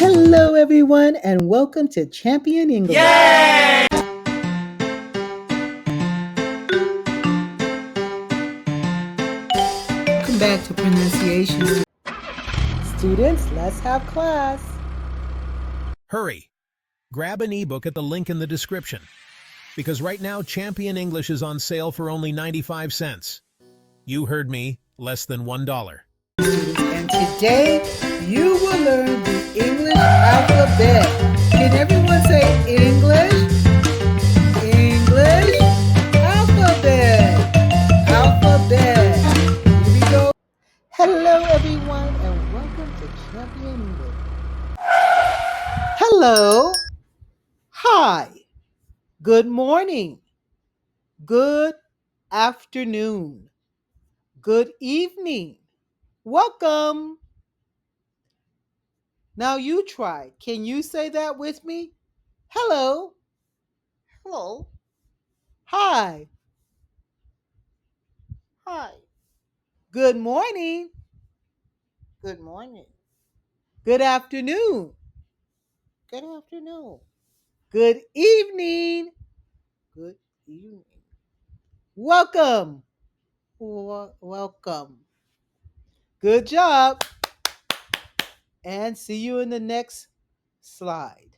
Hello, everyone, and welcome to Champion English. Yay! Welcome back to pronunciation. Students, let's have class. Hurry! Grab an ebook at the link in the description. Because right now, Champion English is on sale for only 95 cents. You heard me, less than $1. And today, you will learn the English alphabet. Can everyone say English? English alphabet. Alphabet. Here we go. Hello, everyone, and welcome to Champion English. Hello. Hi. Good morning. Good afternoon. Good evening. Welcome. Now you try. Can you say that with me? Hello. Hello. Hi. Hi. Good morning. Good morning. Good afternoon. Good afternoon. Good evening. Good evening. Welcome. Welcome. Good job. And see you in the next slide.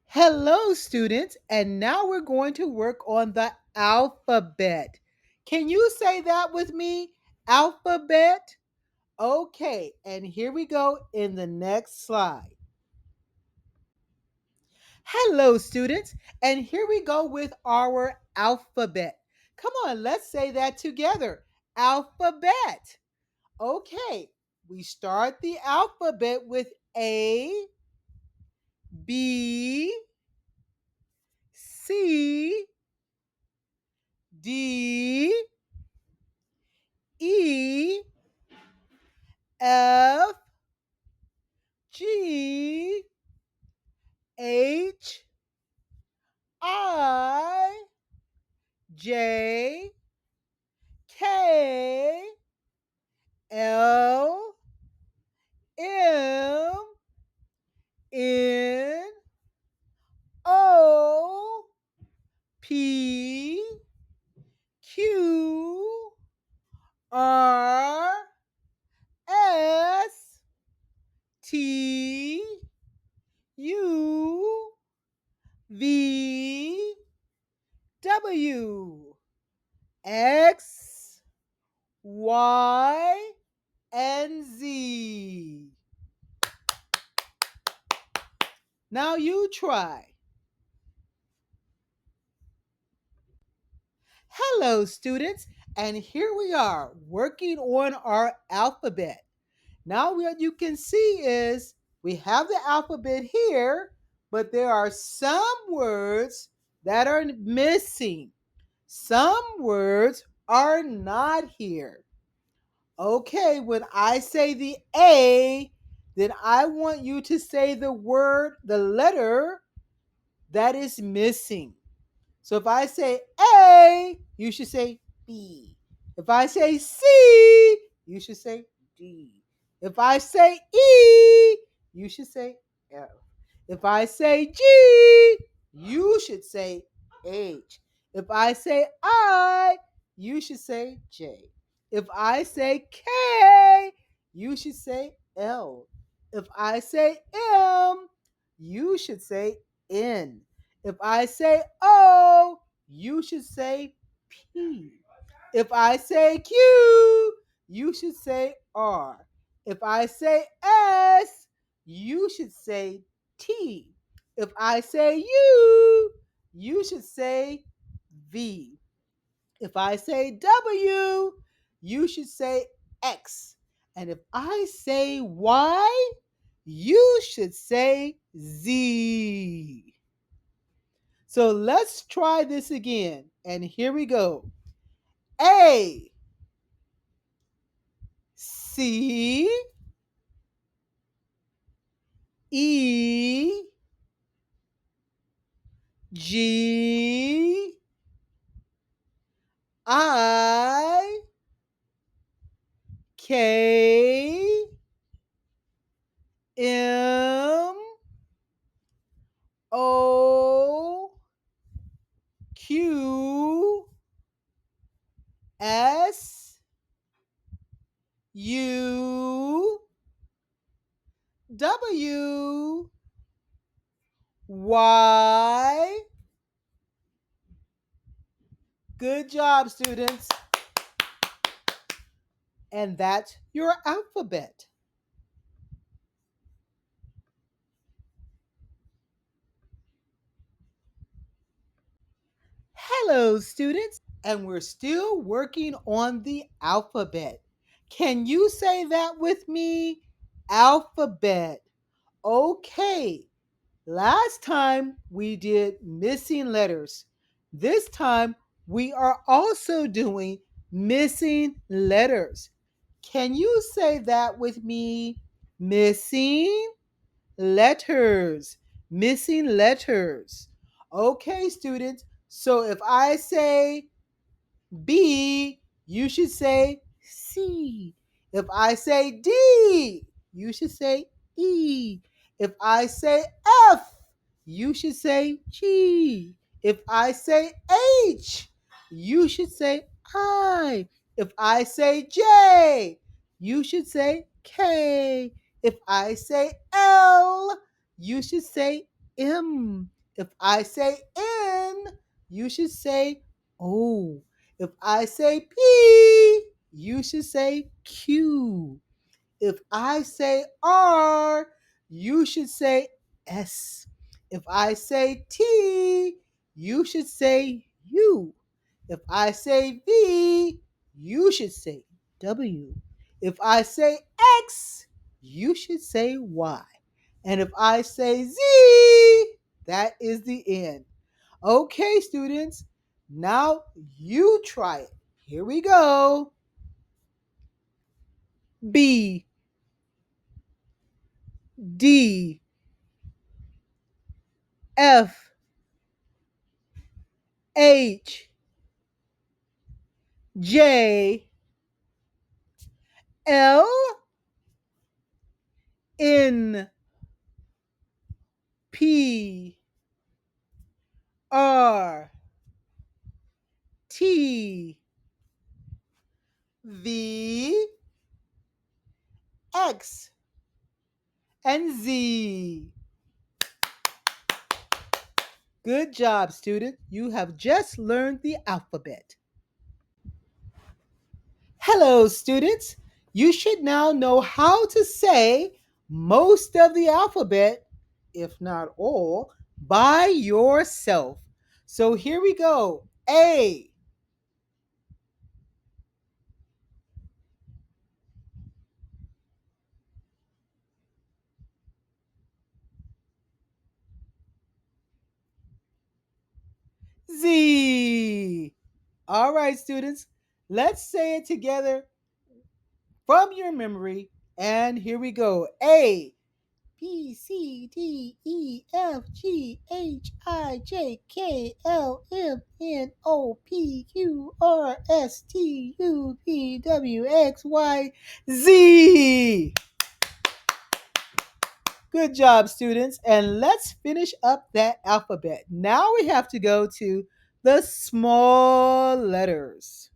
Hello, students. And now we're going to work on the alphabet. Can you say that with me? Alphabet. Okay, and here we go in the next slide. Hello, students, and here we go with our alphabet. Come on, let's say that together. Alphabet. Okay, we start the alphabet with A, B, C, D, E, F, G, H, I, J, K, L, M, N, O, P, Q, R, S, T, U, V, W, X, Y, and Z. Now you try. Hello, students, and here we are working on our alphabet. Now what you can see is we have the alphabet here, but there are some words that are missing. Some words are not here. Okay, when I say the A, then I want you to say the word, the letter that is missing. So if I say A, you should say B. If I say C, you should say D. If I say E, you should say F. If I say G, you should say H. If I say I, you should say J. If I say K, you should say L. If I say M, you should say N. If I say O, you should say P. If I say Q, you should say R. If I say S, you should say T. If I say U, you should say V. If I say W, you should say X. And if I say Y, you should say Z. So let's try this again. And here we go. A, C, E, G, I, K, U W Y. Good job, students. And that's your alphabet. Hello, students. And we're still working on the alphabet. Can you say that with me? Alphabet. Okay. Last time we did missing letters. This time we are also doing missing letters. Can you say that with me? Missing letters. Missing letters. Okay, students. So if I say B, you should say C. If I say D, you should say E. If I say F, you should say G. If I say H, you should say I. If I say J, you should say K. If I say L, you should say M. If I say N, you should say O. If I say P, you should say Q. If I say R, you should say S. If I say T, you should say U. If I say V, you should say W. If I say X, you should say Y. And if I say Z, that is the end. Okay, students, now you try it. Here we go. B, D, F, H, J, L, N, P, R, T, V, X, and Z. Good job, student. You have just learned the alphabet. Hello, students. You should now know how to say most of the alphabet, if not all, by yourself. So here we go. A, Z. All right, students, let's say it together from your memory. And here we go. A, B, C, D, E, F, G, H, I, J, K, L, M, N, O, P, Q, R, S, T, U, V, W, X, Y, Z. Good job, students. And let's finish up that alphabet. Now we have to go to the small letters.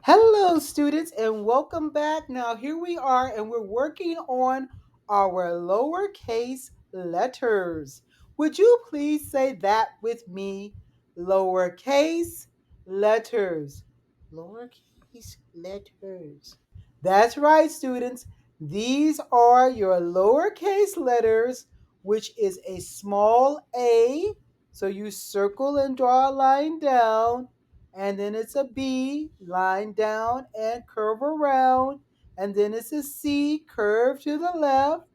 Hello, students, and welcome back. Now, here we are, and we're working on our lowercase letters. Would you please say that with me? Lowercase letters. Lowercase letters. That's right, students. These are your lowercase letters, which is a small a. So you circle and draw a line down, and then it's a B, line down and curve around, and then it's a C, curve to the left,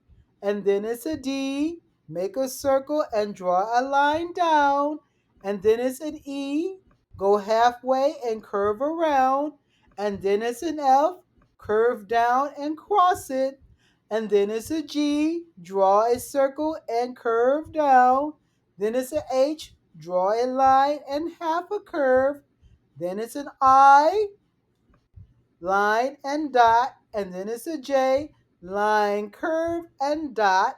and then it's a D, make a circle and draw a line down, and then it's an E, go halfway and curve around, and then it's an F, curve down and cross it, and then it's a G, draw a circle and curve down, then it's a H, draw a line and half a curve, then it's an I, line and dot, and then it's a J, line, curve, and dot,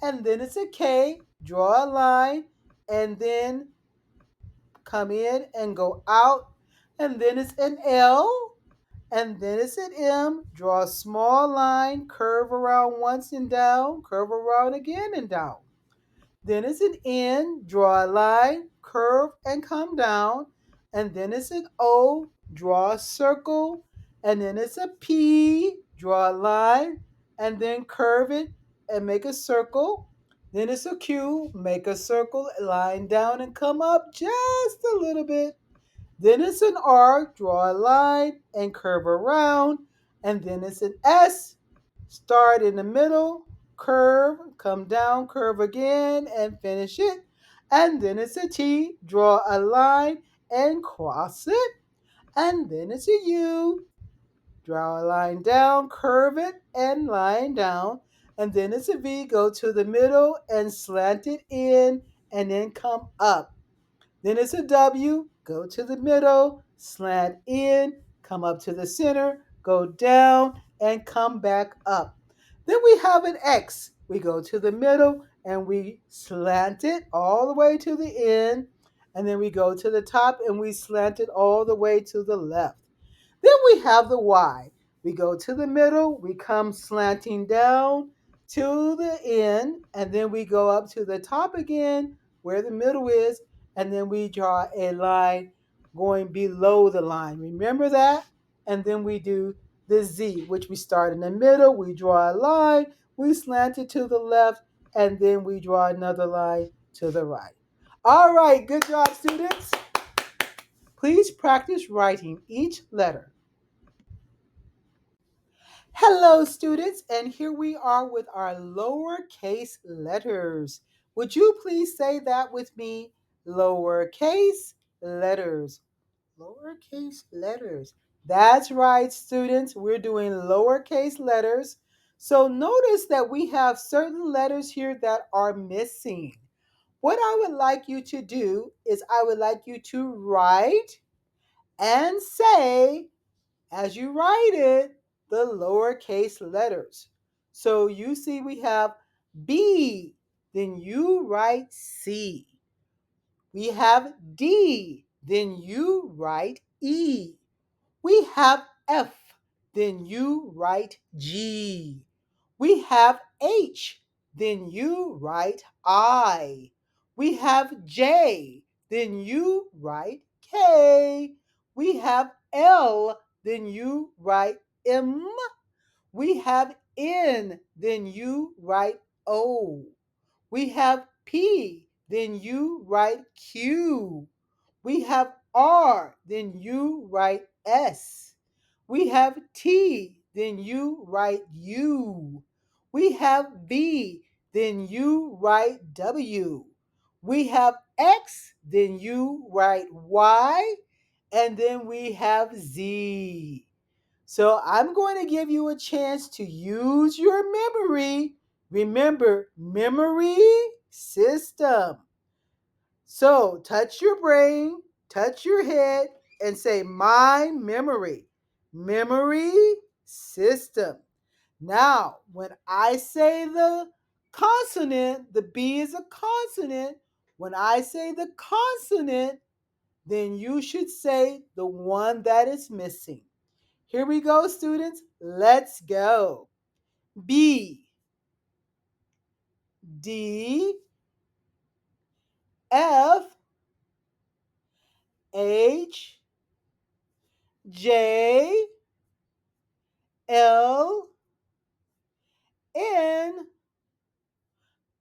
and then it's a K, draw a line, and then come in and go out, and then it's an L, And then it's an M. Draw a small line, curve around once and down, curve around again and down. Then it's an N. Draw a line, curve and come down. And then it's an O. Draw a circle. And then it's a P. Draw a line and then curve it and make a circle. Then it's a Q. Make a circle, line down and come up just a little bit. Then it's an R, draw a line and curve around. And then it's an S, start in the middle, curve, come down, curve again, and finish it. And then it's a T, draw a line and cross it. And then it's a U, draw a line down, curve it, and line down. And then it's a V, go to the middle and slant it in, and then come up. Then it's a W, go to the middle, slant in, come up to the center, go down, and come back up. Then we have an X. We go to the middle and we slant it all the way to the end. And then we go to the top and we slant it all the way to the left. Then we have the Y. We go to the middle, we come slanting down to the end, and then we go up to the top again where the middle is, and then we draw a line going below the line. Remember that? And then we do the Z, which we start in the middle, we draw a line, we slant it to the left, and then we draw another line to the right. All right, good job, students. Please practice writing each letter. Hello, students, and here we are with our lowercase letters. Would you please say that with me? Lowercase letters. Lowercase letters. That's right, students. We're doing lowercase letters. So notice that we have certain letters here that are missing. What I would like you to do is I would like you to write and say as you write it, the lowercase letters. So you see we have B, then you write C. We have D, then you write E. We have F, then you write G. We have H, then you write I. We have J, then you write K. We have L, then you write M. We have N, then you write O. We have P, then you write Q. We have R, then you write S. We have T, then you write U. We have V, then you write W. We have X, then you write Y. And then we have Z. So I'm going to give you a chance to use your memory. Remember, memory system. So touch your brain, touch your head, and say, my memory. Memory system. Now, when I say the consonant, the B is a consonant. When I say the consonant, then you should say the one that is missing. Here we go, students. Let's go. B, D, F, H, J, L, N,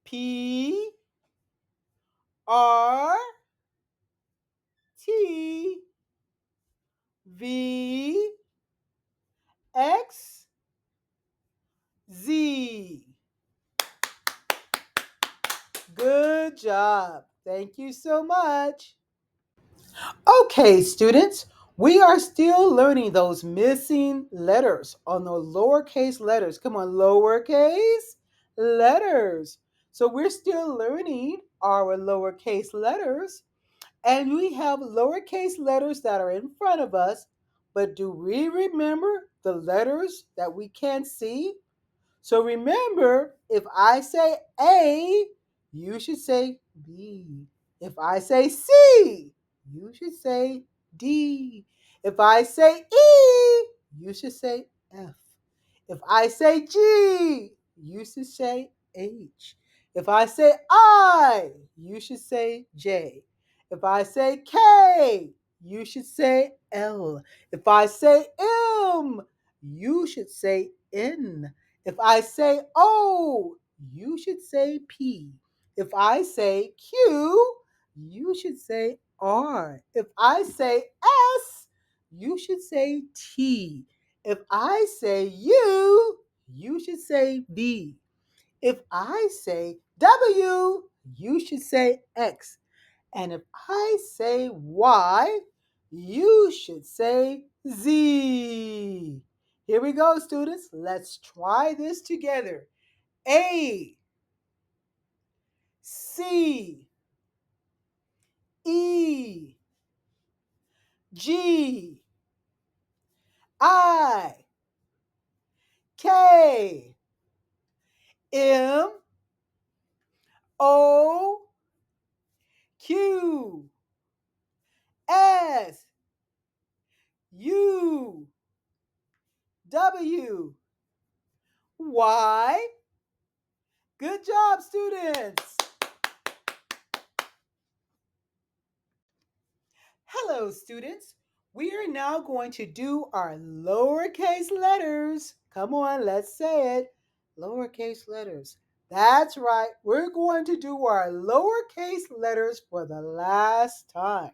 P, R, T, V, X, Z. Good job. Thank you so much. Okay, students, we are still learning those missing letters on the lowercase letters. Come on, lowercase letters. So we're still learning our lowercase letters, and we have lowercase letters that are in front of us, but do we remember the letters that we can't see? So remember, if I say A, you should say B. If I say C, you should say D. If I say E, you should say F. If I say G, you should say H. If I say I, you should say J. If I say K, you should say L. If I say M, you should say N. If I say O, you should say P. If I say Q, you should say R. If I say S, you should say T. If I say U, you should say V. If I say W, you should say X. And if I say Y, you should say Z. Here we go, students. Let's try this together. A, C, E, G, I, K, M, O, Q, S, U, W, Y. Good job, students. Hello, students. We are now going to do our lowercase letters. Come on, let's say it. Lowercase letters. That's right. We're going to do our lowercase letters for the last time.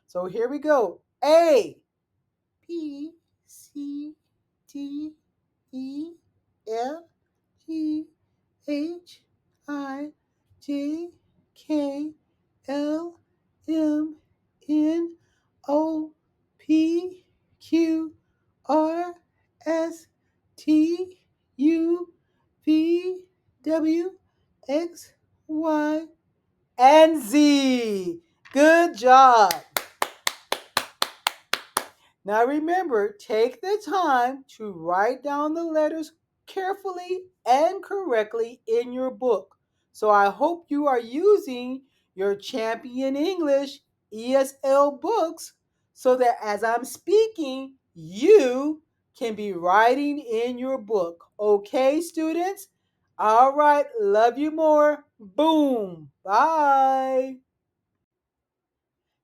So here we go. A, B, C, D, E, F, G, H, I, J, K, L, M, N, O, P, Q, R, S, T, U, V, W, X, Y, and Z. Good job. Now remember, take the time to write down the letters carefully and correctly in your book. So I hope you are using your Champion English ESL books so that as I'm speaking, you can be writing in your book. Okay, students? All right, love you more. Boom. Bye.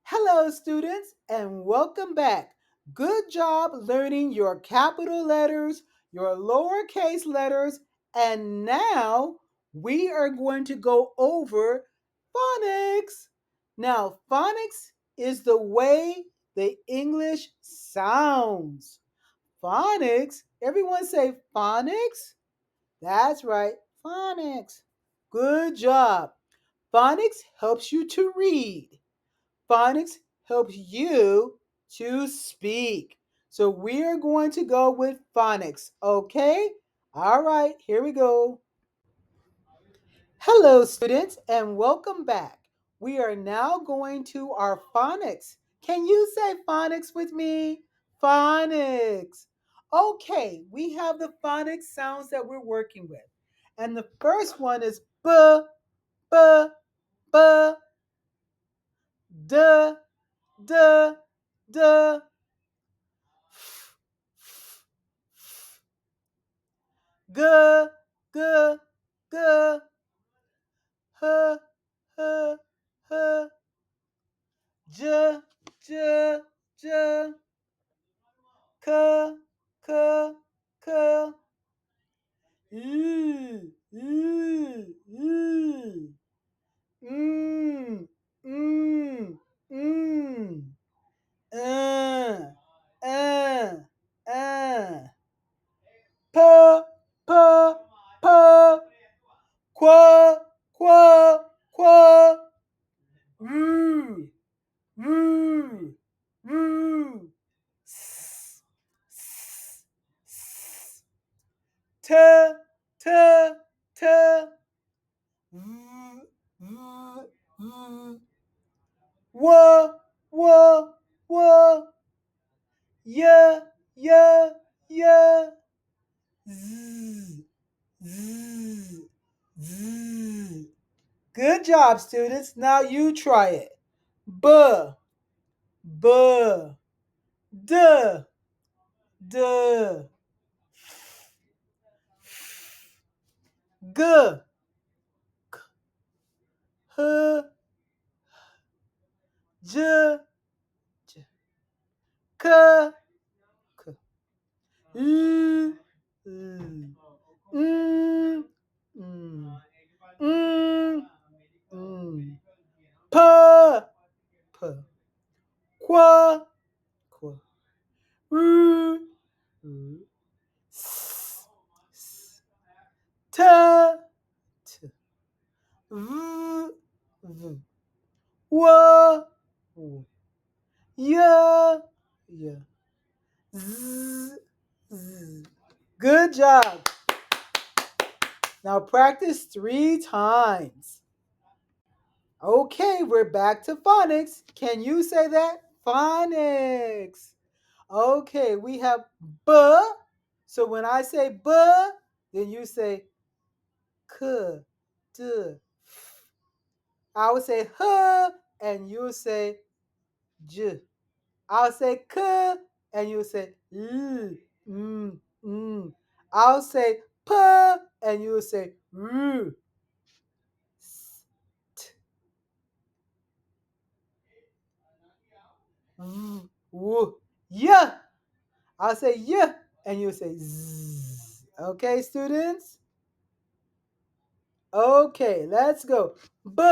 Hello, students, and welcome back. Good job learning your capital letters, your lowercase letters, and now we are going to go over phonics. Now, phonics is the way the English sounds. Phonics, everyone say phonics? That's right, phonics. Good job. Phonics helps you to read. Phonics helps you to speak. So we're going to go with phonics, okay? All right, here we go. Hello, students, and welcome back. We are now going to our phonics. Can you say phonics with me? Phonics. Okay, we have the phonics sounds that we're working with. And the first one is b, b, b, d, d, d, g, g, g, h, h, h, j, j, j, k, k, k, l, l, l, mm, mm, uh, uh, uh, p, p, p, qua, qua, qua, roo, roo, roo, s, s, s, t, t, t, v, v, v, wa, wa, wa, ya, ya, ya, z, z, z. Good job, students. Now you try it. B, b, d, D, G, H, J, K, K, L, N, N, N, N, P, P, Qua, Qua, R, R, S, S, T, T, V, V, W, W, Y, Y, Z, Z. Good job. Now practice 3 times. Okay, we're back to phonics. Can you say that? Phonics. Okay, we have B. So when I say B, then you say K, D, F. I will say H, and you'll say J. I'll say K, and you'll say L, I'll say P, and you'll say R. Yeah. I'll say yeah, and you'll say zzz. Okay, students? Okay, let's go. B,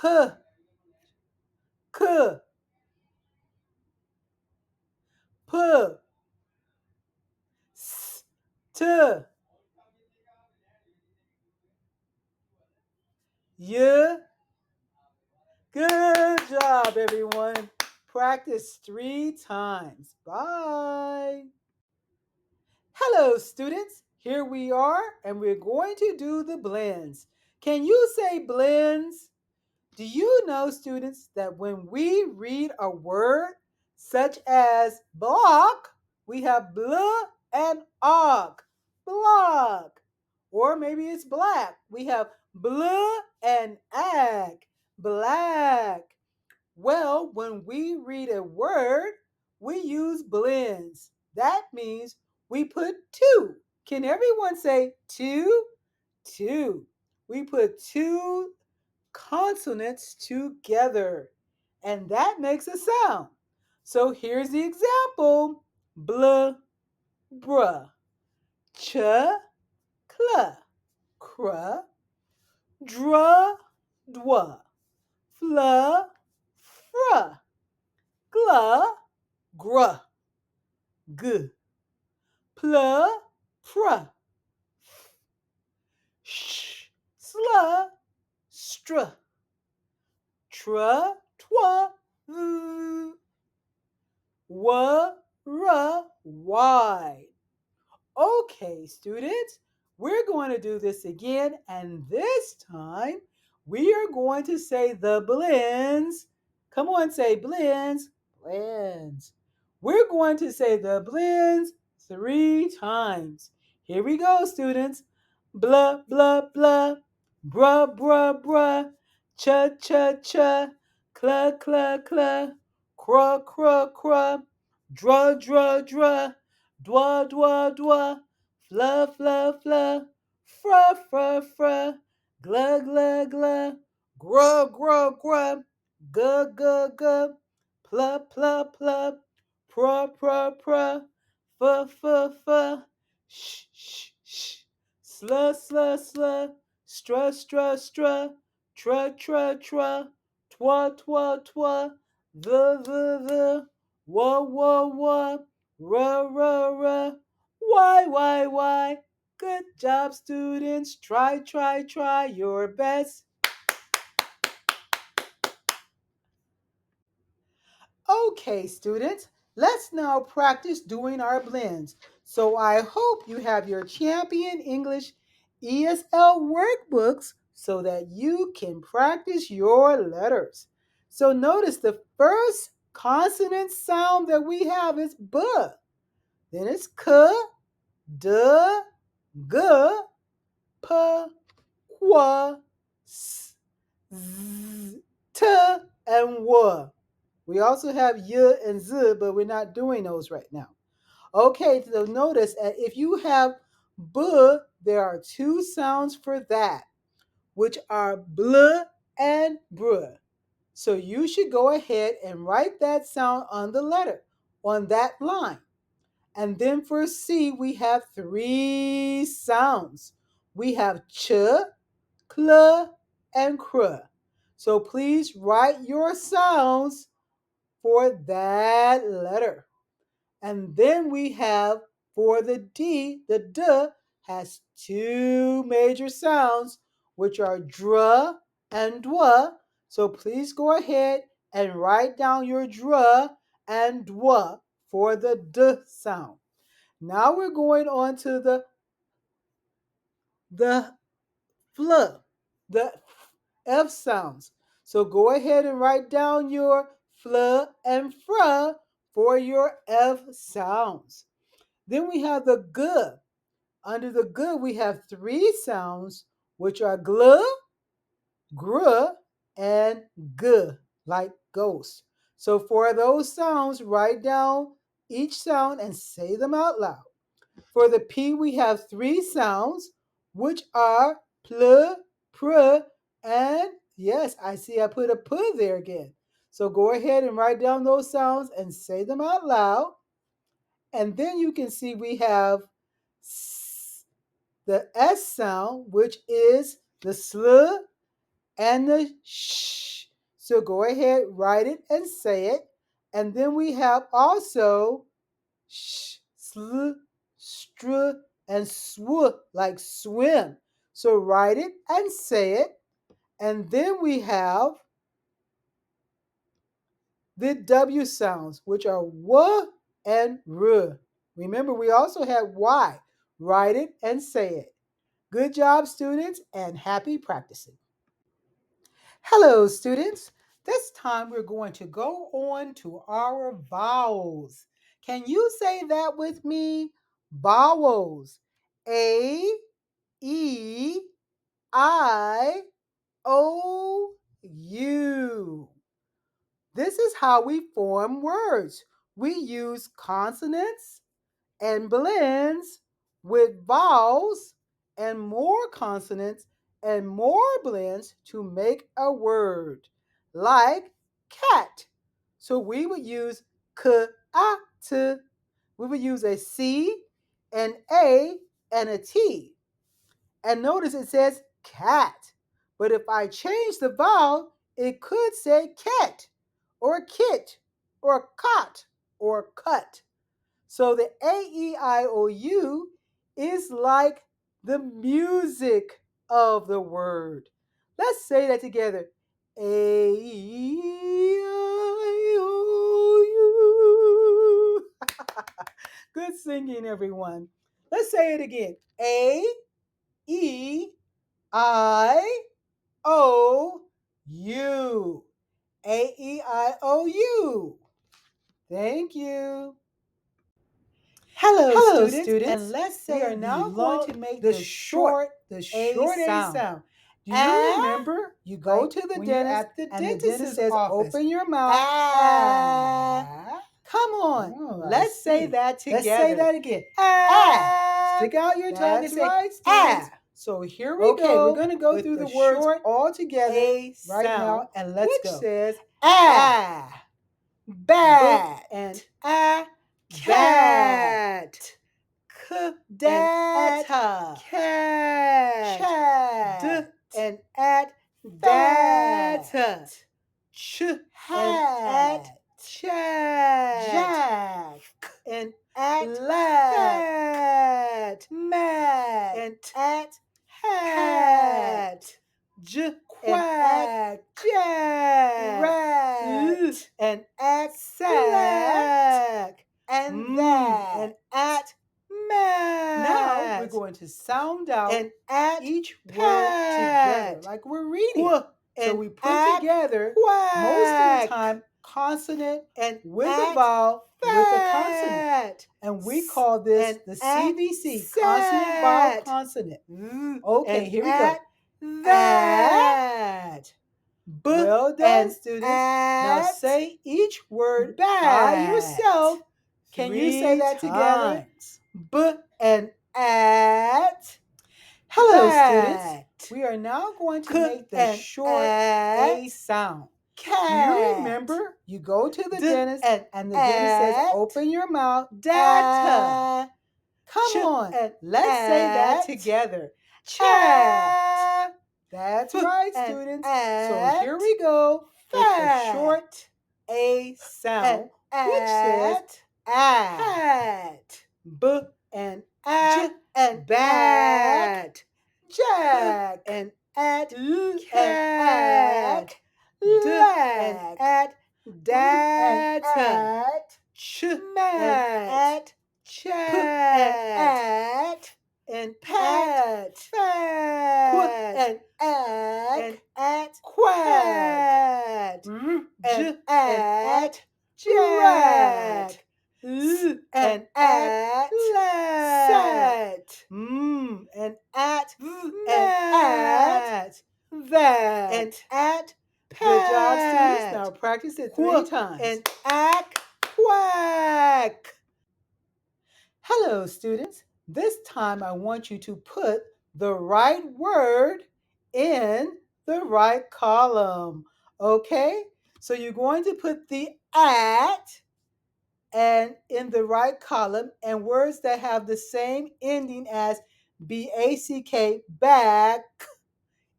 H, K, P, S, T, Y. Good job, everyone. Practice 3 times. Bye. Hello, students. Here we are, and we're going to do the blends. Can you say blends? Do you know, students, that when we read a word such as block, we have bl and og, block. Or maybe it's black. We have bl and ag, black. Well, when we read a word, we use blends. That means we put two. Can everyone say two? Two. We put two consonants together, and that makes a sound. So here's the example: bl, bruh, ch, cl, cr, dr, dwa, fl, fr, gl, gr, g, pl, pr, sh, sl, str, tr, twa, v, w, r, y. Okay, students, we're going to do this again, and this time we are going to say the blends. Come on, say blends. Blends. We're going to say the blends 3 times. Here we go, students. Blah, blah, blah. Bruh, bruh, bruh. Cha, cha, cha. Cla, cla, cla. Craw, craw, craw. Draw, draw, draw. Dwa, dwa, dwa. Fla, fla, fla. Fra, fra, fra. Gla, gla, gla. Gra, gra, gra. Ga, ga, ga. Pla, pla, pla. Pra, pra, pra. Fa, fa, fa. Sh, sh, sh. Sla, sla, sla. Stra, stra, stra. Tra, tra, tra. Twa, twa, twa. The. Wah, wah, wah. Ra, ra, ra. Why? Good job, students. Try your best. Okay, students, let's now practice doing our blends. So I hope you have your Champion English ESL workbooks so that you can practice your letters. So notice the first consonant sound that we have is B. Then it's K, D, G, P, Qu, S, Z, T, and W. We also have y and z, but we're not doing those right now. Okay, so notice if you have b, there are two sounds for that, which are bl and br. So you should go ahead and write that sound on the letter, on that line. And then for C, we have three sounds. We have ch, kl, and kr. So please write your sounds for that letter. And then we have for the D, the D has two major sounds, which are dr and dw. So please go ahead and write down your dr and dw for the D sound. Now we're going on to the fl, the F sounds. So go ahead and write down your fl and fr for your F sounds. Then we have the g. Under the g, we have three sounds, which are gl, gr, and g, like ghost. So for those sounds, write down each sound and say them out loud. For the P, we have three sounds, which are pl, pr, and yes, I see I put a p there again. So go ahead and write down those sounds and say them out loud. And then you can see we have the S sound, which is the sl and the sh. So go ahead, write it and say it. And then we have also sh, sl, str, and sw, like swim. So write it and say it. And then we have the W sounds, which are w and r. Remember, we also have y. Write it and say it. Good job, students, and happy practicing. Hello, students. This time we're going to go on to our vowels. Can you say that with me? Vowels. A, E, I, O, U. This is how we form words. We use consonants and blends with vowels and more consonants and more blends to make a word, like cat. So we would use k, a, t. We would use a C, an A, and a T. And notice it says cat. But if I change the vowel, it could say cat or kit or cot or cut. So the A-E-I-O-U is like the music of the word. Let's say that together. A-E-I-O-U. Good singing, everyone. Let's say it again. A-E-I-O-U. A-E-I-O-U. Thank you. Hello, students, and let's say we are now going to make the short A sound. Do you remember? You go to the dentist, and the dentist says, "Open your mouth." Come on, let's say that together. Let's say that again. Stick out your tongue and say, right, students. So here we go. We're going to go through the words all together right now, and let's go. Which says bat and cat. Data. Cat. D and at data. Ch and at chat. Jack and at lat. Mat and at hat. J quack. Jack. Rat and at sack. And that and at mat. Now we're going to sound out and at each word together, like we're reading. So we put together most of the time consonant and with a vowel with a consonant. And we call this the CVC, consonant vowel consonant. Okay, here we go. That. Well done, students. Now say each word by yourself. Can you say that together? B and at. Hello, students. We are now going to make the short A sound. Cat. Do you remember? You go to the dentist and the dentist says, open your mouth. Data. Come on. Let's say that together. Chat. That's right, students. So here we go with the short A sound, which says at. B and at. And bat. Jack. And at. Cat. And at. Data. Ch. Mat. Chat. And pat. Fat. And at. Quack. And at. Jack. And at. Set. And at. That. And at. Good job, students. Now practice it 3 times. And at. Quack. Hello, students. This time I want you to put the right word in the right column. Okay? So you're going to put the at and in the right column and words that have the same ending as BACK, back,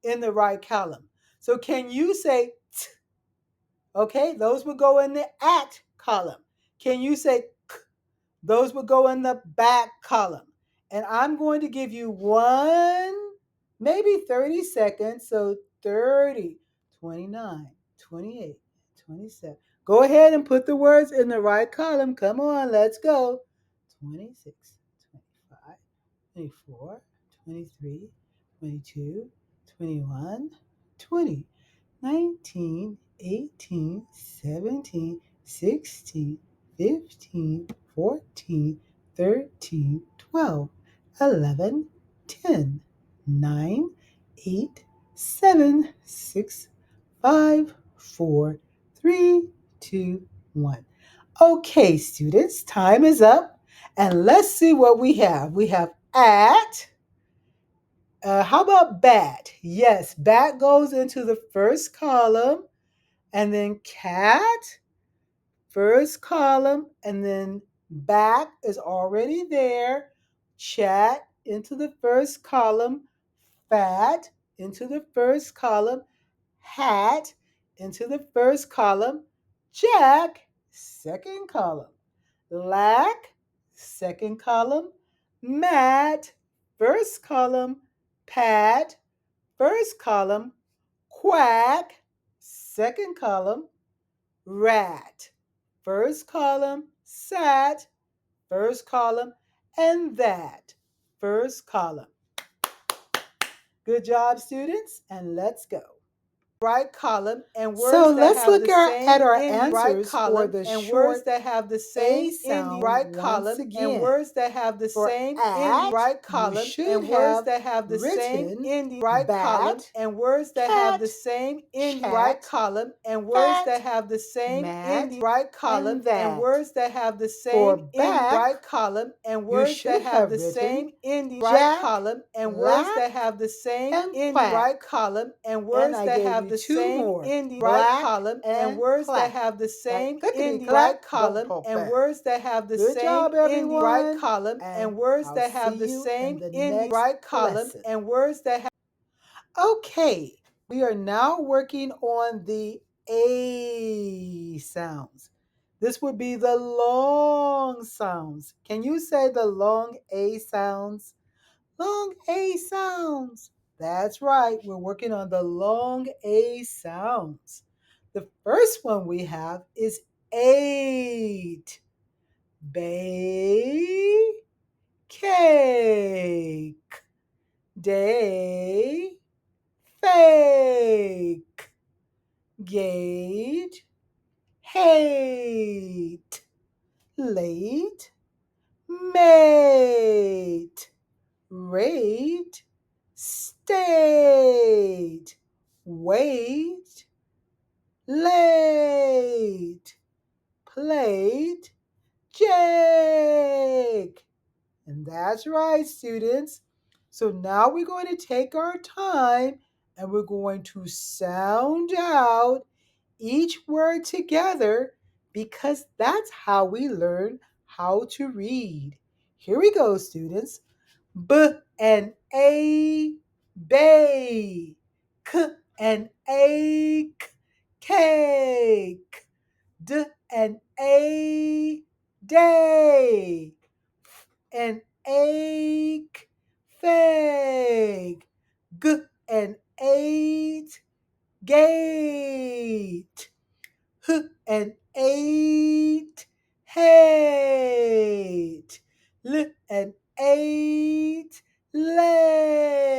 in the right column. So can you say t? Okay, those would go in the at column. Can you say k? Those would go in the back column. And I'm going to give you maybe 30 seconds. So 30, 29, 28, 27. Go ahead and put the words in the right column. Come on, let's go. 26, 25, 24, 23, 22, 21, 20, 19, 18, 17, 16, 15, 14, 13, 12, 11, 10, 9, 8, 7, 6, 5, 4, 3, 2, 1. Okay, students, time is up. And let's see what we have. We have at. How about bat? Yes, bat goes into the first column. And then cat, first column. And then back is already there. Chat into the first column. Fat into the first column. Hat into the first column. Jack, second column. Lack, second column. Mat, first column. Pat, first column. Quack, second column. Rat, first column. Sat, first column. And that, first column. Good job, students, and let's go. Right column and words so that let's look at our answers for the short that have the same sound. Right column and words that have the same ending. Right column and words that have the same ending. Right column and words that have the same ending. Right column and words that have the same ending. Right column and words that have the same ending. Right column and words that have the same ending. Right column and words that have the same ending. Right column and words that have the same ending. Right column and words that have the same ending. Right column and words that have the same ending. Right column and words that have the same ending. Right column and words that have. Okay, we are now working on the A sounds. This would be the long sounds. Can you say the long A sounds? Long A sounds. That's right. We're working on the long A sounds. The first one we have is 8. Bake, cake, day, fake, gate, hate, late, mate, rate, state, wait, late, plate, Jake. And that's right, students. So now we're going to take our time and we're going to sound out each word together because that's how we learn how to read. Here we go, students. B and A, bay. K and A, cake. D and A, day. An ache, fake. G and eight, gate. H and eight, hate. L and eight, late.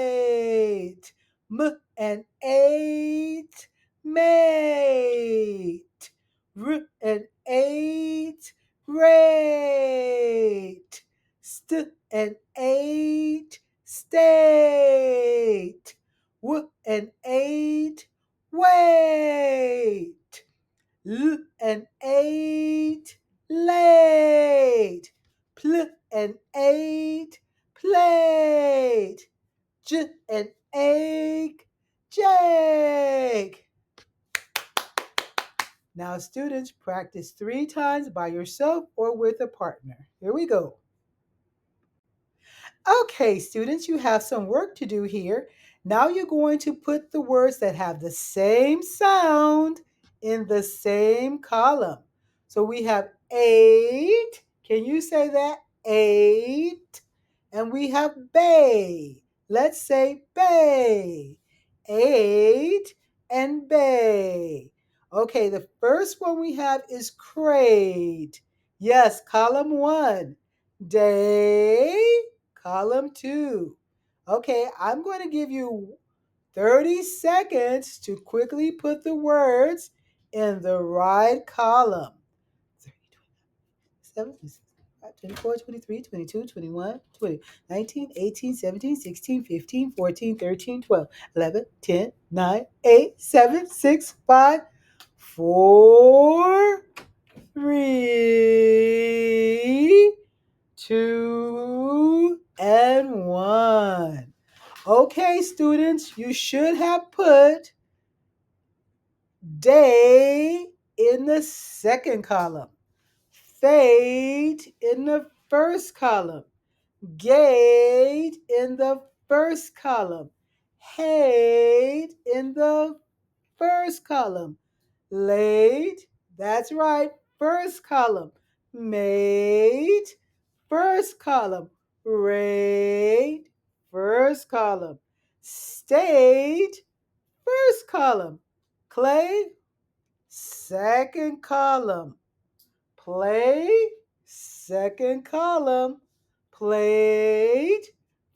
M and eight, mate. R and eight, rate. St and eight, state. W and eight, wait. L and eight, late. Pl and eight, plate. J and egg, Jake. Now, students, practice 3 times by yourself or with a partner. Here we go. Okay, students, you have some work to do here. Now you're going to put the words that have the same sound in the same column. So we have 8. Can you say that? 8. And we have bay. Let's say bay. 8 and bay. Okay, the first one we have is crate. Yes, column 1. Day. Column 2. Okay, I'm going to give you 30 seconds to quickly put the words in the right column. 30, 24, 23, 22, 21, 20, 19, 18, 17, 16, 15, 14, 13, 12, 11, 10, 9, 8, 7, 6, 5, 4, 3, 2, and 1. Okay, students, you should have put day in the second column, fate in the first column, gate in the first column, hate in the first column, late, that's right, first column, mate, first column, rate, first column, state, first column, clay, second column, play, second column, plate,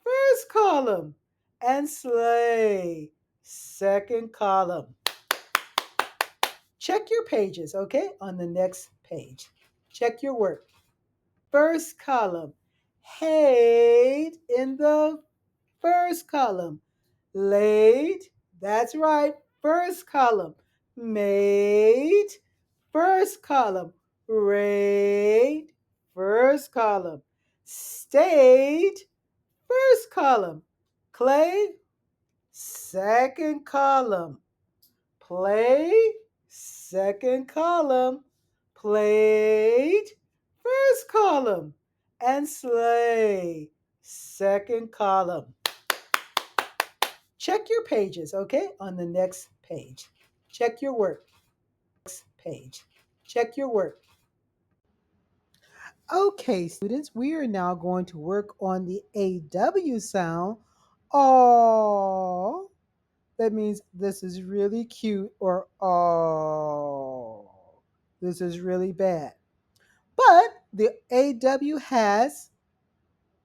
first column, and sleigh, second column. Check your pages, okay, on the next page. Check your work. First column, hate in the first column. Late, that's right, first column. Made, first column. Rate, first column. State, first column. Clay, second column. Play, second column. Plate, first column. And sleigh, second column. Check your pages, okay, on the next page. Check your work. Next page. Check your work. Okay, students, we are now going to work on the AW sound. Oh, that means this is really cute, or oh, this is really bad. But the AW has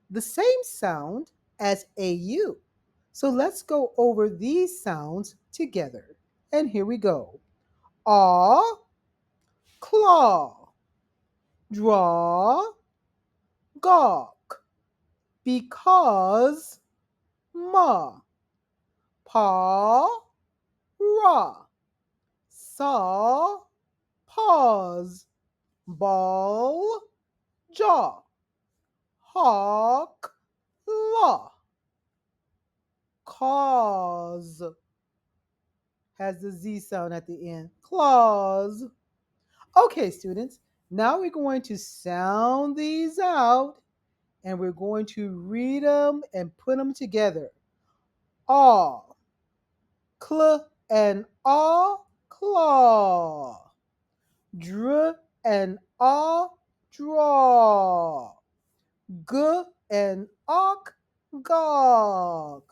the same sound as AU. So let's go over these sounds together. And here we go. Aw, claw, draw, gawk, because, ma, paw, raw, saw, pause, ball, jaw, hawk, law, cause has the Z sound at the end, claws. Okay, students, now we're going to sound these out and we're going to read them and put them together. All, cl and all, claw. Dr and all, draw. G and ok, gog.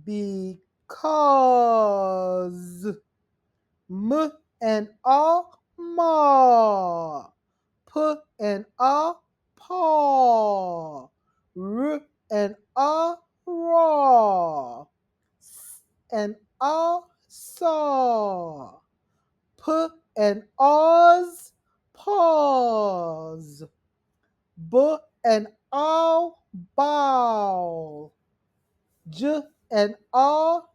Because. M and all, maw. P and all, paw. R and all, raw. S and all, saw. P and ahs, pause. B and all, bow. J and all,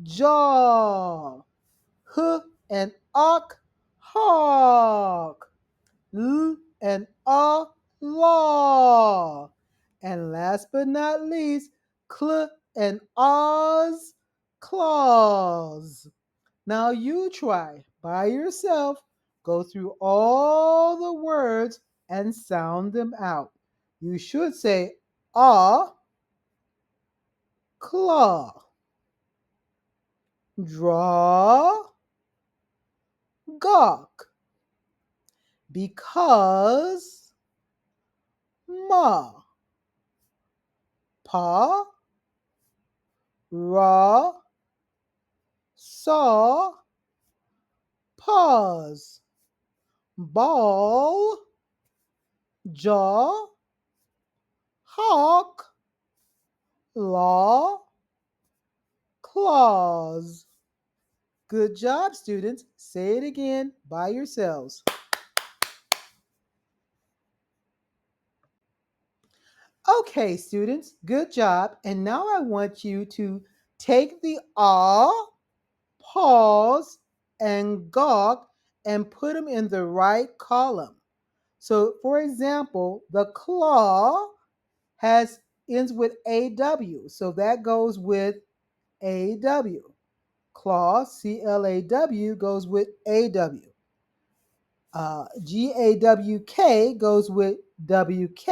jaw. H and ok, hawk. L and law. And last but not least, cl and ahs, claws. Now you try by yourself, go through all the words and sound them out. You should say ah, claw, draw, gawk, because, ma, paw, raw, saw, pause, ball, jaw, hawk, law, claws. Good job, students. Say it again by yourselves. Okay, students, good job. And now I want you to take the ah, pause, and gawk and put them in the right column. So, for example, the claw has ends with AW. So that goes with AW. Claw, CLAW, goes with AW. GAWK goes with WK.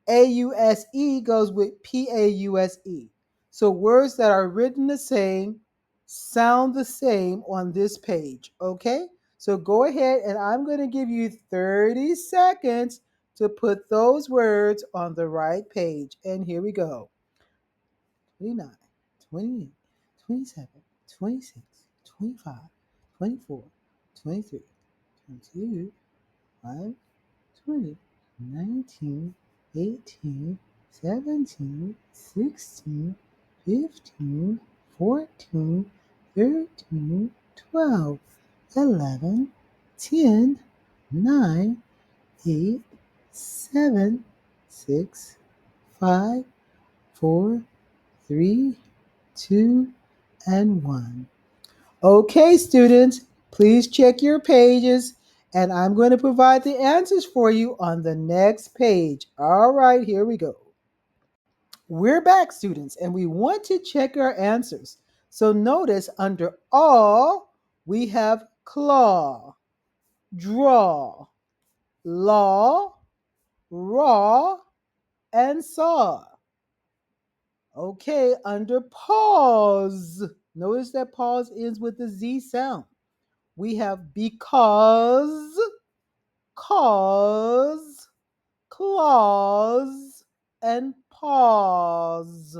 AUSE goes with PAUSE. So words that are written the same sound the same on this page, okay? So go ahead and I'm going to give you 30 seconds to put those words on the right page. And here we go. 29, 28, 27, 26, 25, 24, 23, 22, 5, 20, 19, 18, 17, 16, 15, 14, 13, 12, 11, 10, 9, 8, 7, 6, 5, 4, 3, 2, and 1. Okay, students, please check your pages and I'm going to provide the answers for you on the next page. All right, here we go. We're back, students, and we want to check our answers. So notice under all, we have claw, draw, law, raw, and saw. Okay, under pause, notice that pause ends with the Z sound. We have because, cause, clause, and pause.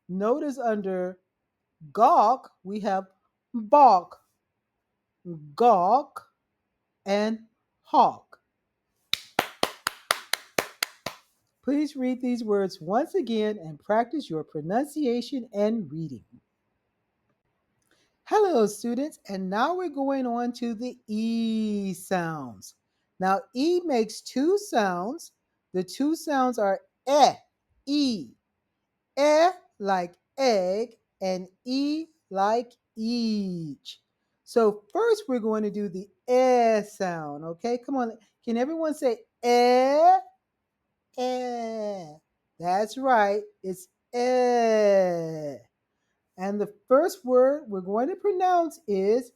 Notice under gawk, we have balk, gawk, and hawk. Please read these words once again and practice your pronunciation and reading. Hello, students, and now we're going on to the E sounds. Now, E makes two sounds. The two sounds are E. E like egg, and E like each. So first we're going to do the eh sound, okay? Come on, can everyone say eh? Eh. That's right, it's eh. And the first word we're going to pronounce is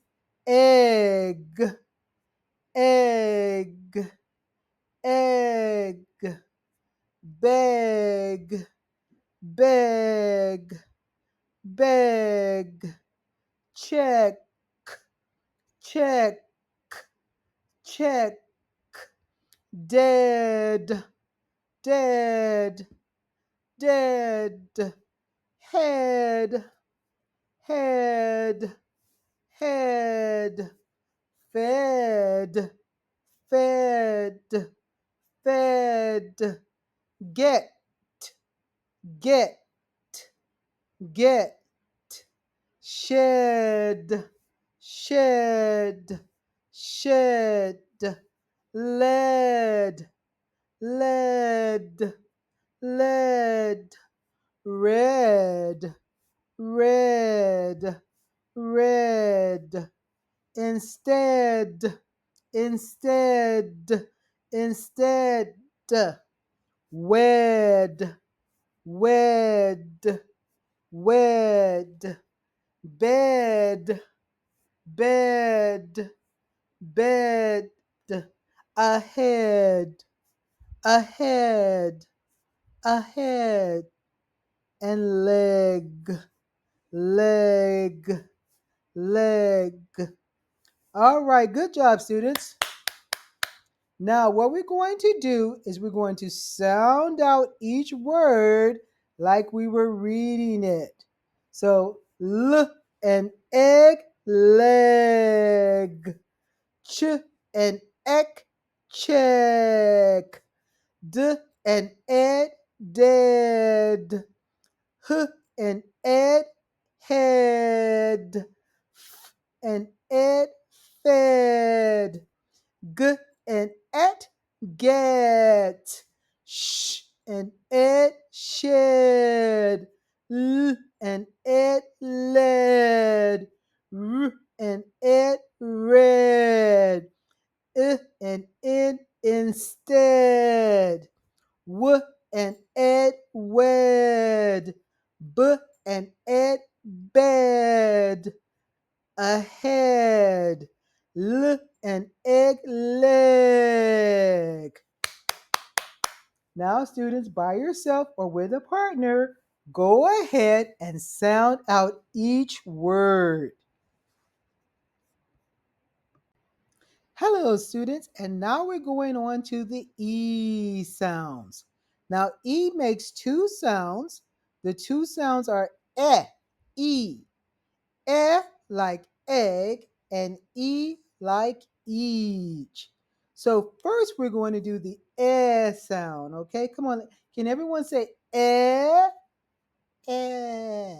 egg, egg, egg, beg, beg, beg, check, check, check, dead, dead, dead, head, head, head, fed, fed, fed, get, get, get, shed, shed, shed, lead, lead, lead, red, red, red, instead, instead, instead, wed, wed, wed, bed, bed, bed, ahead, ahead, ahead, and leg, leg, leg. All right, good job, students. Now, what we're going to do is we're going to sound out each word like we were reading it. So, L and egg, leg. Ch and ek, check. D and ed, dead. H and ed, head. F and ed, fed. G and et, get. Sh and ed, shed. L and ed, led. R and ed, red. I and in, instead. W and ed, wed. B and ed, bed. Ahead. L and egg, leg. Now, students, by yourself or with a partner, go ahead and sound out each word. Hello, students, and now we're going on to the E sounds. Now, E makes two sounds. The two sounds are E. E like egg, and E like each. So first we're going to do the sound, okay? Come on, can everyone say eh? Eh.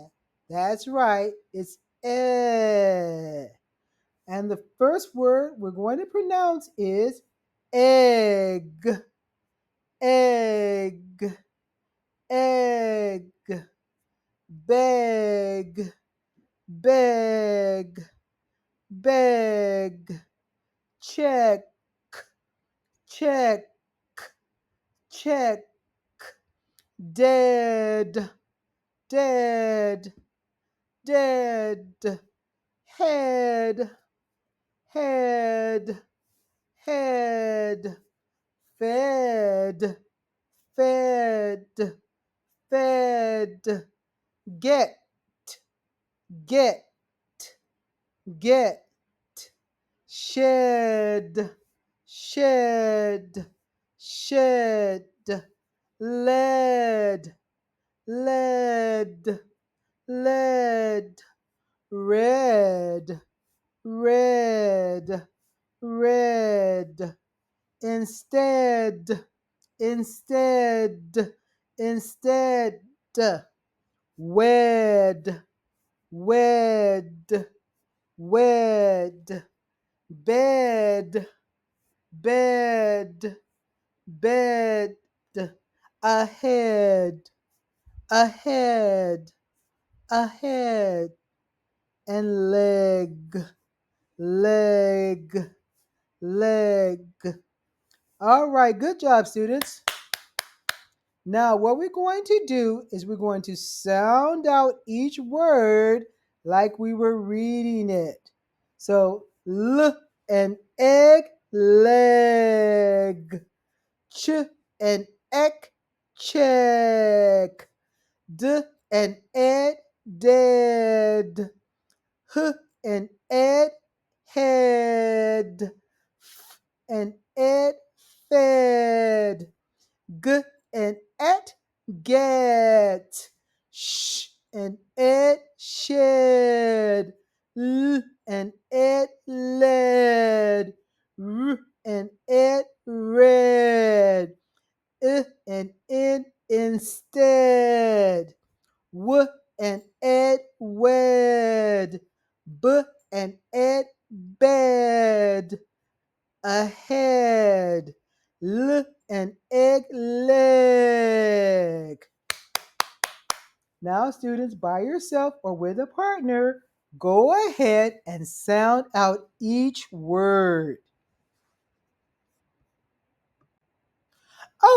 That's right, it's eh. And the first word we're going to pronounce is egg, egg, egg, beg, beg, beg, check, check, check, dead, dead, dead, head, head, head, fed, fed, fed, get, get, get, shed, shed, shed, lead, lead, lead, red, red, red, instead, instead, instead, wed, wed, wed, bed, bed, bed, ahead, ahead, ahead, and leg, leg, leg. All right, good job, students. Now, what we're going to do is we're going to sound out each word like we were reading it. So, L and egg, leg. Ch and ek, check. D and ed, dead. H and ed, head. F and ed, fed. G and et, get. Sh and ed, shed. L and ed, led. R and ed, red. I and in, instead. W and ed, wed. B and ed, bed. Ahead. L and egg, leg. Now, students, by yourself or with a partner, go ahead and sound out each word.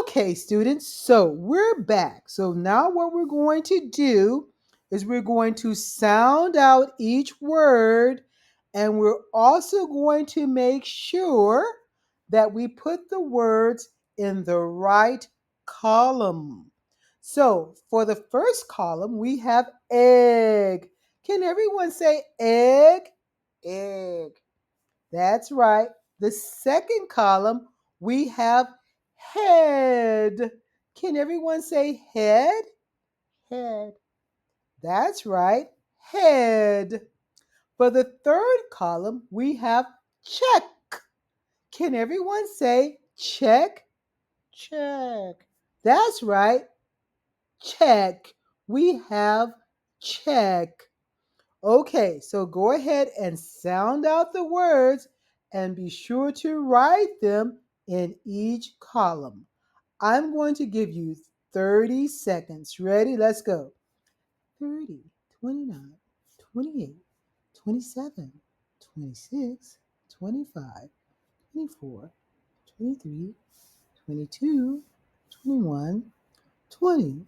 Okay, students, so we're back. So now what we're going to do is we're going to sound out each word, and we're also going to make sure that we put the words in the right column. So for the first column, we have egg. Can everyone say egg? Egg. That's right. The second column, we have head. Can everyone say head? Head. That's right, head. For the third column, we have check. Can everyone say check? Check. That's right, check. We have check. Okay, so go ahead and sound out the words and be sure to write them in each column. I'm going to give you 30 seconds. Ready? Let's go. 30, 29, 28, 27, 26, 25, 24, 23, 22, 21, 20,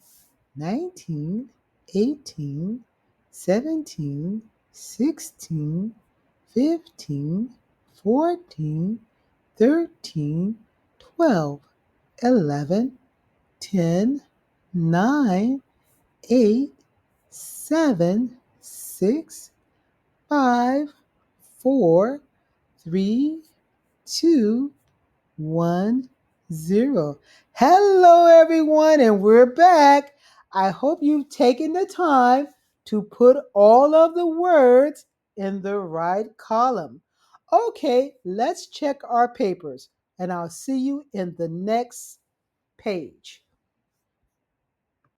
19, 18, 17, 16, 15, 14, 13, 12, 11, 10, 9, 8, 7, 6, 5, 4, 3, 2, 1-0. Hello, everyone, and we're back. I hope you've taken the time to put all of the words in the right column. Okay, let's check our papers, and I'll see you in the next page.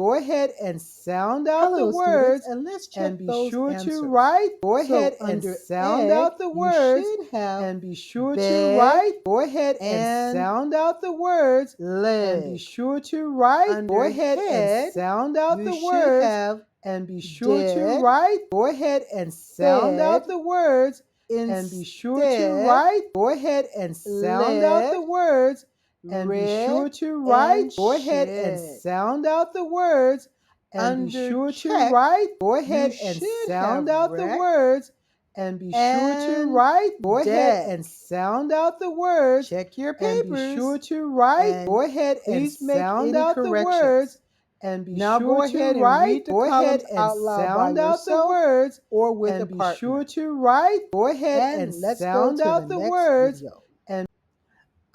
Go ahead and sound out the Hello, students, words and let's and check be those sure to answers. write. Go So ahead and under sound egg, out the you words should have and be sure to bed write. Go ahead and and sound out the words and be leg. sure to write. Under Go ahead and head, sound out you the should words have and be sure to dead, write. Go ahead and sound out fed, the words and be sure to instead, write. Go ahead and sound out the led, words and be read, sure to write. and Go ahead and shed. sound out the words and be Under sure to check, write. Go you ahead and should sound have out the wreck words and be sure to and write. Go ahead deck. and sound out the words Check your and be papers sure to write. and Go ahead and please make sound any out the corrections. words and be Now sure go to ahead and write. read the Go ahead columns and out loud by sound out the yourself words or with a and be partner. sure to write. Go ahead and And let's go sound to the out the next words. video. And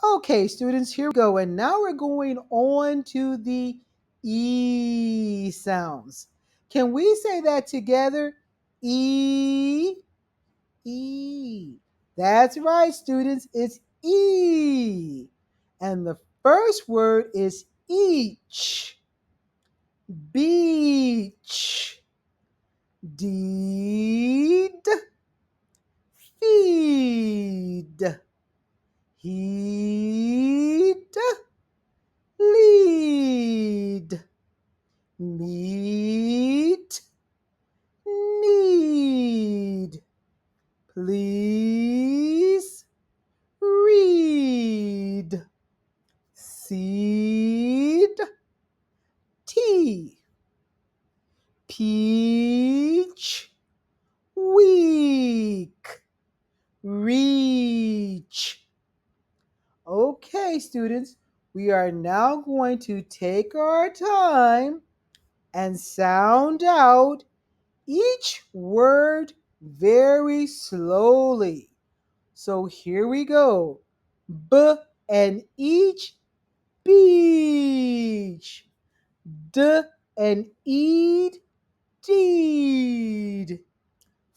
okay, students, here we go. And now we're going on to the E sounds. Can we say that together? E, E. That's right, students. It's E. And the first word is each. Beach. Deed. Feed. Heed. Lead. Meet. Need. seed, tea, peach, week, reach. Okay, students, we are now going to take our time and sound out each word very slowly. So here we go. B and each, beach. D and eat, deed.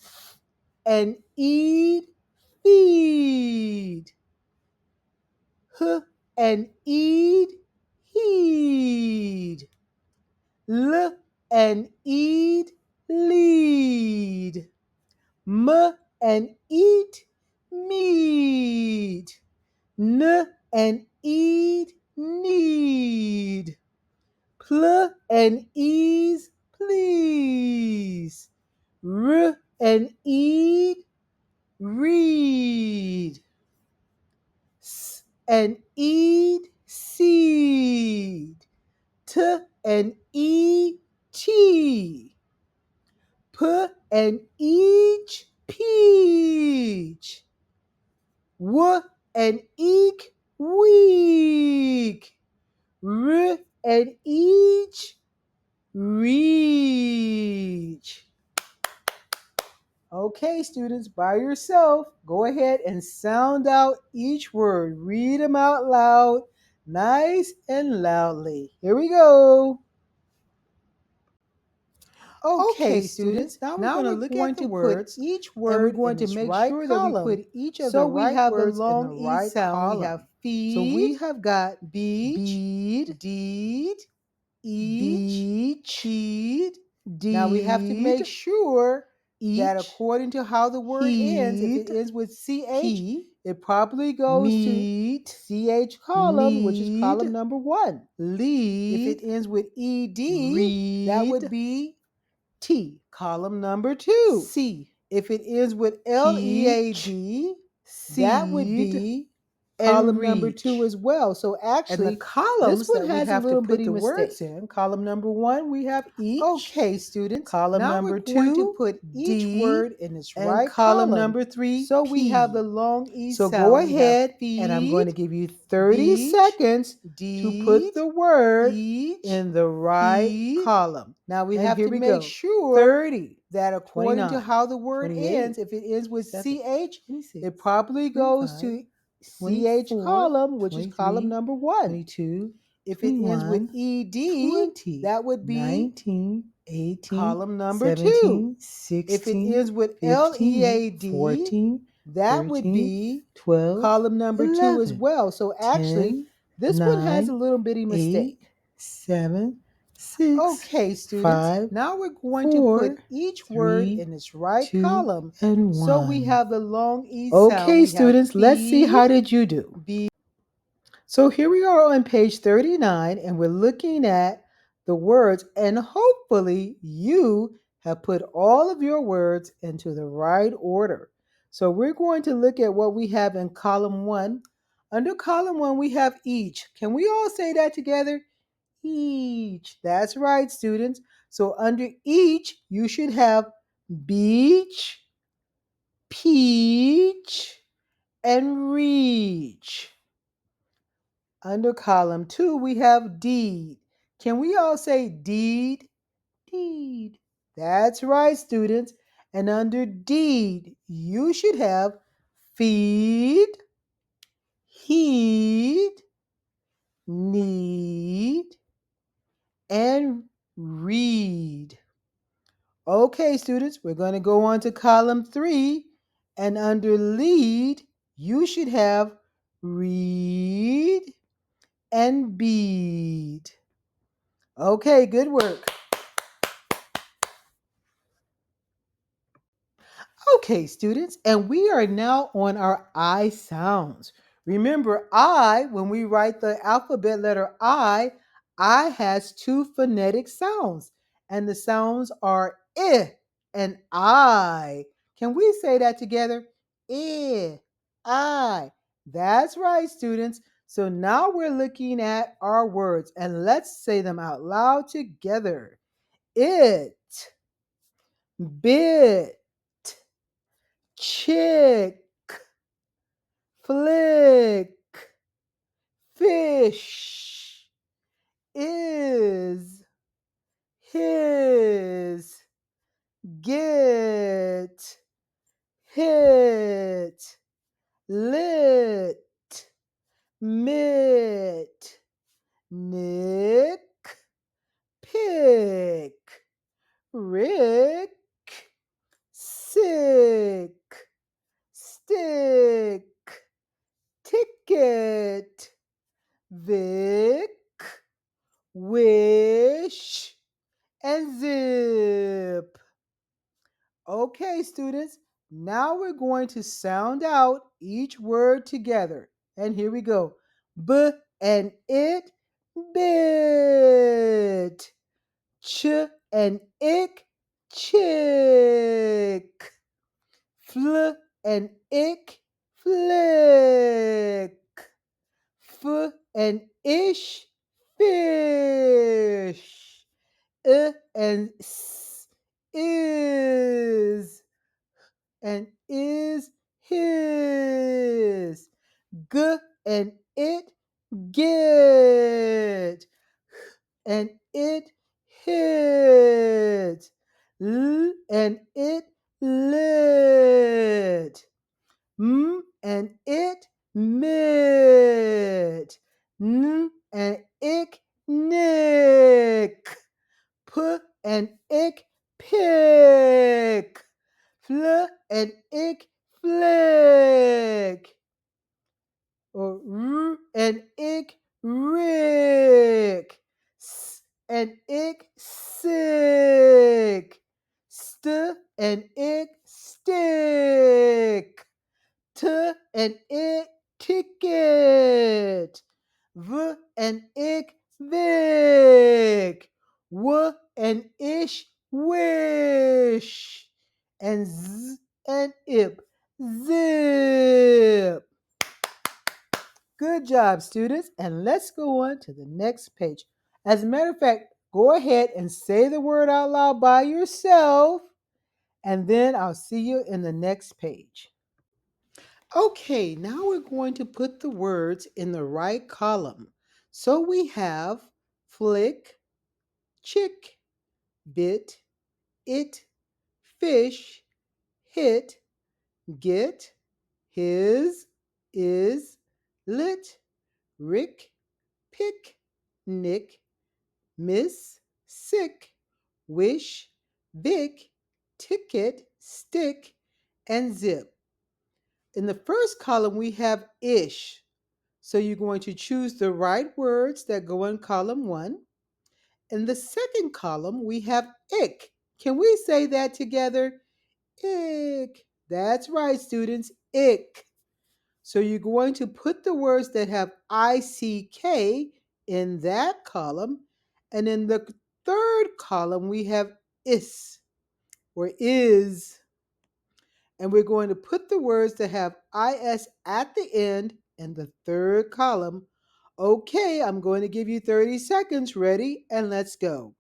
F and eat, feed. H and eat, heed. L and eat, lead. M and eat, meat. N and eat, need. Pl and ease, please. R and eat, read. S and eat, seed. T and eat, tea. P and each, peach. W and eek, week. R and each, reach. Okay, students, by yourself, go ahead and sound out each word. Read them out loud, nice and loudly. Here we go. Okay, students, now we're going to look at the words each and we're word going in to its make right sure that we column. put each of So the we right have the words in the long E right sound. We column. have feed, So we have got beach, bead, deed, each, beach, cheed. deed. Now we have to make sure that each, according to how the word ends, if it heed, ends with CH, key, it probably goes meet, to CH column, which is need, column number 1. If it lead, ends with ED, that would read, be T, column number 2. C, If it ends with peach, LEAD, that would seed, be and column number 2 reach. as well. So And the actually, this columns one that we has a have to little put bitty the mistake. words in. Column number 1, we have each. Okay, students. Column Now number we're going to 2, put each D. word in its And right column column. number 3, So we have the P. long E So sound. go We have ahead and I'm going to feed, give you 30 beach, seconds to put deed, the word each, in the right feed. column. Now we And have here to we make go. sure 30, that according to 29, how the word 28, ends, if it ends with 7, CH, 26, it probably goes 25, to CH 24, column, which is column 23, number 1. 22, If it ends with 21, ED, 20, that would be 19, 18, column number 2. 17, If it 16, ends with 15, LEAD, 14, that would 13, be 12, column number 2 as 11, well. So actually, 10, this one has a 9, little bitty 8, mistake. 7, 6, Okay, students, 5, now we're going to put 4, each word 3, in its right 2, column. and So we 1. have the long E sound. Okay, We have students, let's see feed, how did you do. be. So here we are on page 39, and we're looking at the words, and hopefully you have put all of your words into the right order. So we're going to look at what we have in column 1. Under column 1, we have each. Can we all say that together? Each. That's right, students. So under each, you should have beach, peach, and reach. Under column 2, we have deed. Can we all say deed? Deed. That's right, students. And under deed, you should have feed, heed, need, and read. Okay, students, we're going to go on to column 3. And under lead, you should have read and bead. Okay, good work. Okay, students, and we are now on our I sounds. Remember, I, when we write the alphabet letter I has two phonetic sounds, and the sounds are and I. Can we say that together? I. That's right, students. So now we're looking at our words and let's say them out loud together. It, bit, chick, flick, fish, is, his, get, hit, lit, mit, nick, pick, rick, sick, stick, ticket, Vic, wish, and zip. Okay, students, now we're going to sound out each word together. And here we go. B and it, bit. Ch and ick, chick. Fl and ick, flick. F and ish, fish. And s, is. And is, his. G and it, get. And it, hit. L and it, lit. And it, mit. N and ick, nick. P and ick, pick. Fl and ick, flick. Or r and ick, rick. S and ick, sick. St and ick, stick. T and ick, ticket. V and ick, vic. W and ish, wish. And z and ip, zip. Good job, students. And let's go on to the next page. As a matter of fact, go ahead and say the word out loud by yourself, and then I'll see you in the next page. Okay, now we're going to put the words in the right column. So we have flick, chick, bit, it, fish, hit, get, his, is, lit, rick, pick, nick, miss, sick, wish, vic, ticket, stick, and zip. In the first column, we have ish. So you're going to choose the right words that go in column 1. In the second column, we have ick. Can we say that together? Ick. That's right, students, ick. So you're going to put the words that have ICK in that column. And in the third column, we have is or is. And we're going to put the words that have is at the end in the third column. Okay, I'm going to give you 30 seconds. Ready? And let's go.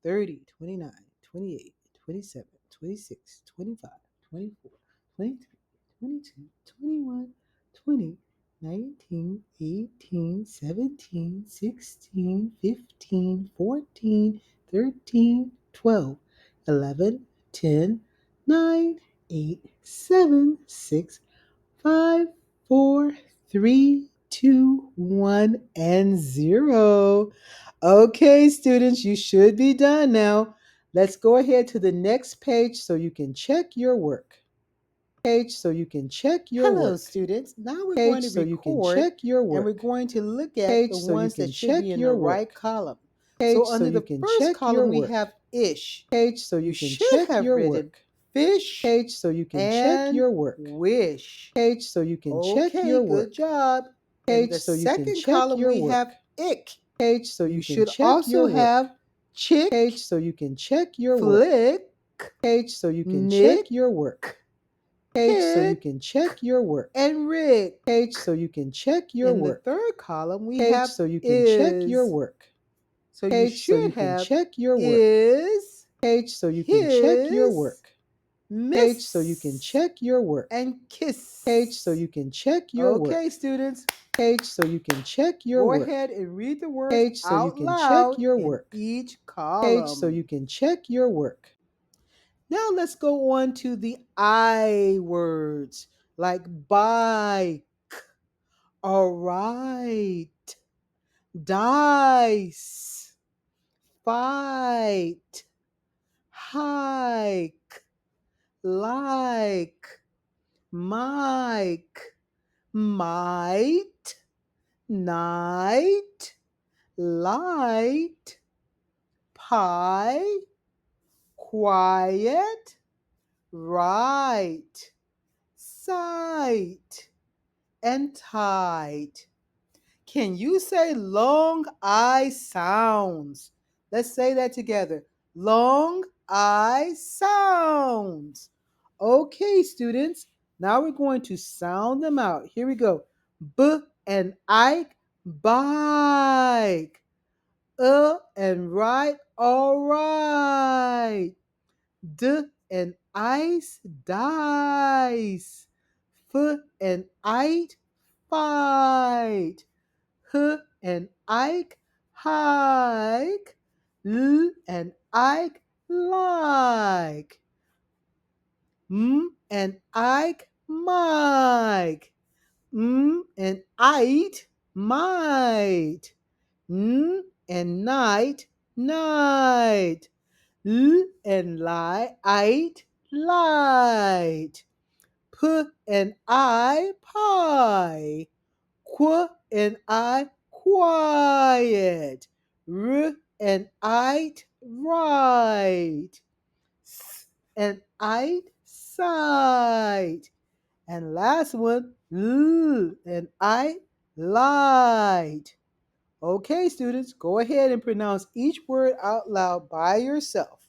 30, 29, 28, 27, 26, 25, 24, 23, 22, 21, 20, 19, 18, 17, 16, 15, 14, 13, 12, 11, 10, 9, 8, 7, 6, 5, 4, 3, 2, 1, and 0. Okay, students, you should be done now. Let's go ahead to the next page so you can check your work. Hello, students. Now we're going to record and we're going to look at the ones that should be in the right column. So under the first column, we have ish. You should have written fish and wish. Okay, good job. In the second column, we have ick. You should also have chick, flick, nick, Page so you Kid, can check your work. and Rick. Page so you can check your In the work. third column, we Page have so you can check your is. work. So you Page so you should can have check your work. is, Page so you can check your his, work. miss, Page so you can check your work. and kiss. Page so you can check your work. Okay, students, Page so you can check your go work. ahead and read the words Page so you out can check loud your in work. each Page so you column. can check your work. Now let's go on to the I words like bike, all right, dice, fight, hike, like, Mike, might, night, light, pie, quiet, right, sight, and tight. Can you say long I sounds? Let's say that together. Long I sounds. Okay, students. Now we're going to sound them out. Here we go. B and Ike, bike. And right, all right. D and ice, dice. F and ite, fight. H and Ike, hike. L and Ike, like. M and Ike, Mike. And Ite, might. N and night, night. L and ite, light. P and I, pie. Qu and I, quiet. R and I, right. S and I, sight. And last one, L and I, light. Okay, students, go ahead and pronounce each word out loud by yourself.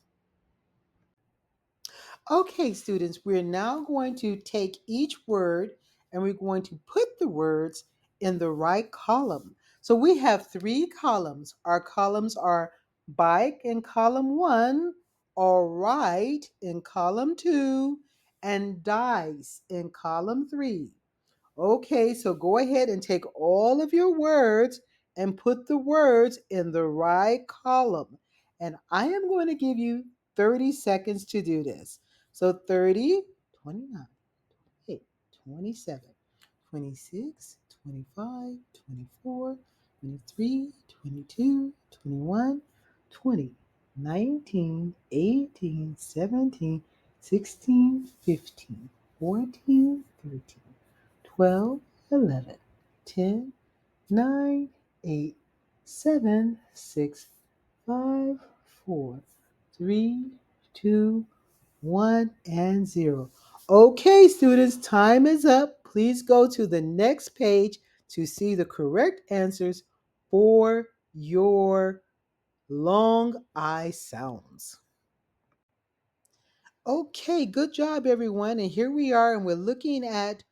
Okay, students, we're now going to take each word and we're going to put the words in the right column. So we have three columns. Our columns are bike in column 1, all right in column 2, and dice in column 3. Okay, so go ahead and take all of your words and put the words in the right column. And I am going to give you 30 seconds to do this. So 30, 29, 28, 27, 26, 25, 24, 23, 22, 21, 20, 19, 18, 17, 16, 15, 14, 13. 12, 11, 10, 9, 8, 7, 6, 5, 4, 3, 2, 1, and 0. Okay, students, time is up. Please go to the next page to see the correct answers for your long I sounds. Okay, good job, everyone. And here we are, and we're looking at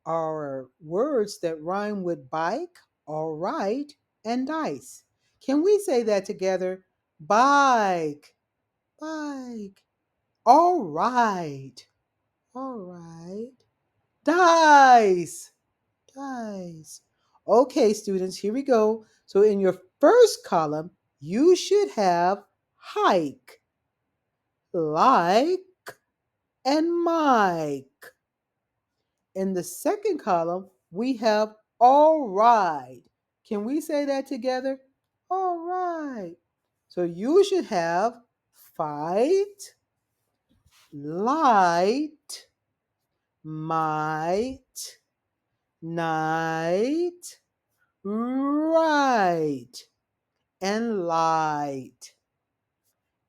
our words that rhyme with bike, all right, and dice. Can we say that together? Bike, bike. All right, all right. Dice, dice. Okay, students, here we go. So in your first column, you should have hike, like, and Mike. In the second column, we have all right. Can we say that together? All right. So you should have fight, light, might, night, right, and light.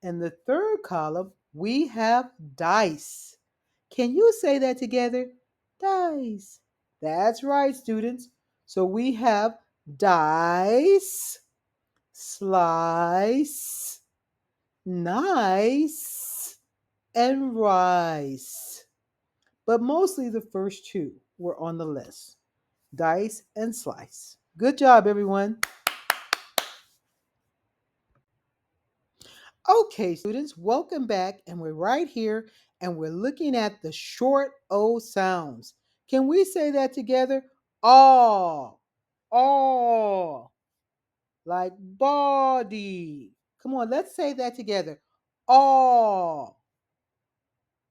In the third column, we have dice. Can you say that together? Dice. That's right, students. So we have dice, slice, nice, and rice. but mostly the first two were on the list: dice and slice. Good job, everyone. Okay, students, welcome back. And we're right here and we're looking at the short O sounds. Can we say that together? All, all, like body. Come on, let's say that together. All,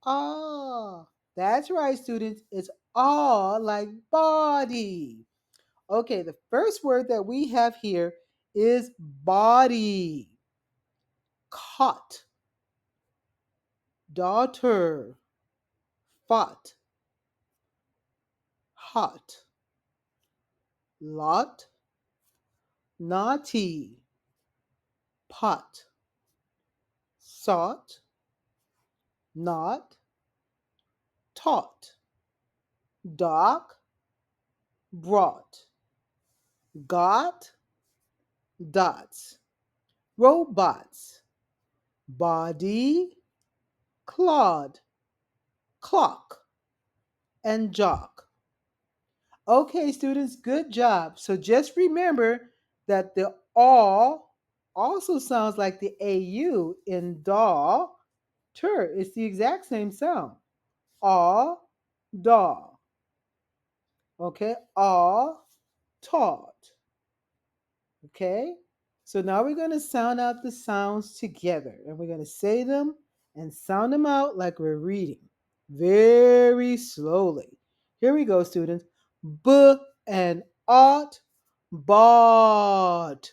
all. That's right, students. It's all like body. Okay, the first word that we have here is body. Cot, daughter, fought, hot, lot, naughty, pot, sought, not, taught, dock, brought, got, dots, robots, body, clod, clock, and jock. Okay, students, good job. So just remember that the all also sounds like the AU in doll, tur. It's the exact same sound. All, doll. Okay, all, taught. Okay, so now we're going to sound out the sounds together and we're going to say them and sound them out like we're reading very slowly. Here we go, students. B and ought, bought.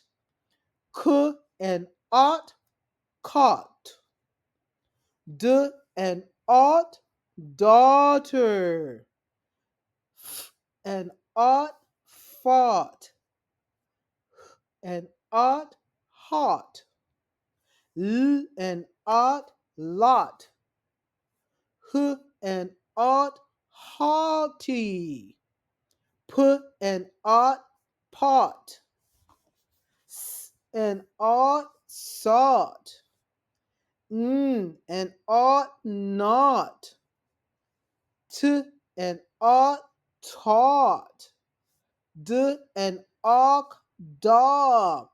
K and ought, caught. D and ought, daughter. F and ought, fought. And ought, hot. L and ought, lot. H and ought, haughty. P and ought, pot. S and ought, sought. And ought not. T and ought, taught. D and ought, dog.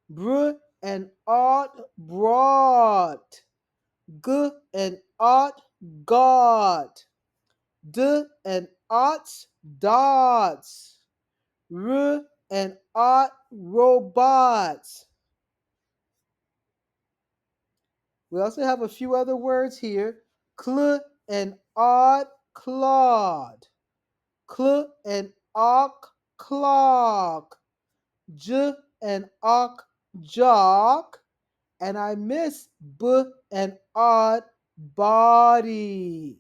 Br and ought, brought. G and ought, got. D and ought, dots. R and ought, robots. We also have a few other words here. Cl and ought, clod. Cl and ock, clock. J and ock, jock. And I miss b and odd, body.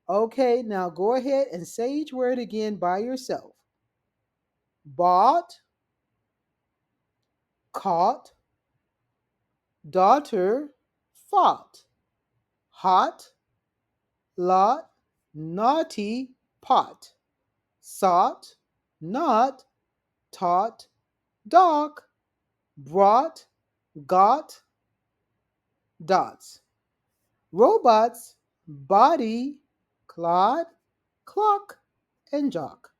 Okay, now go ahead and say each word again by yourself. Bought, caught, daughter, fought, hot, lot, naughty, pot, sought, not, taught, dog, brought, got, dots. Robots, body, clod, clock, and jock.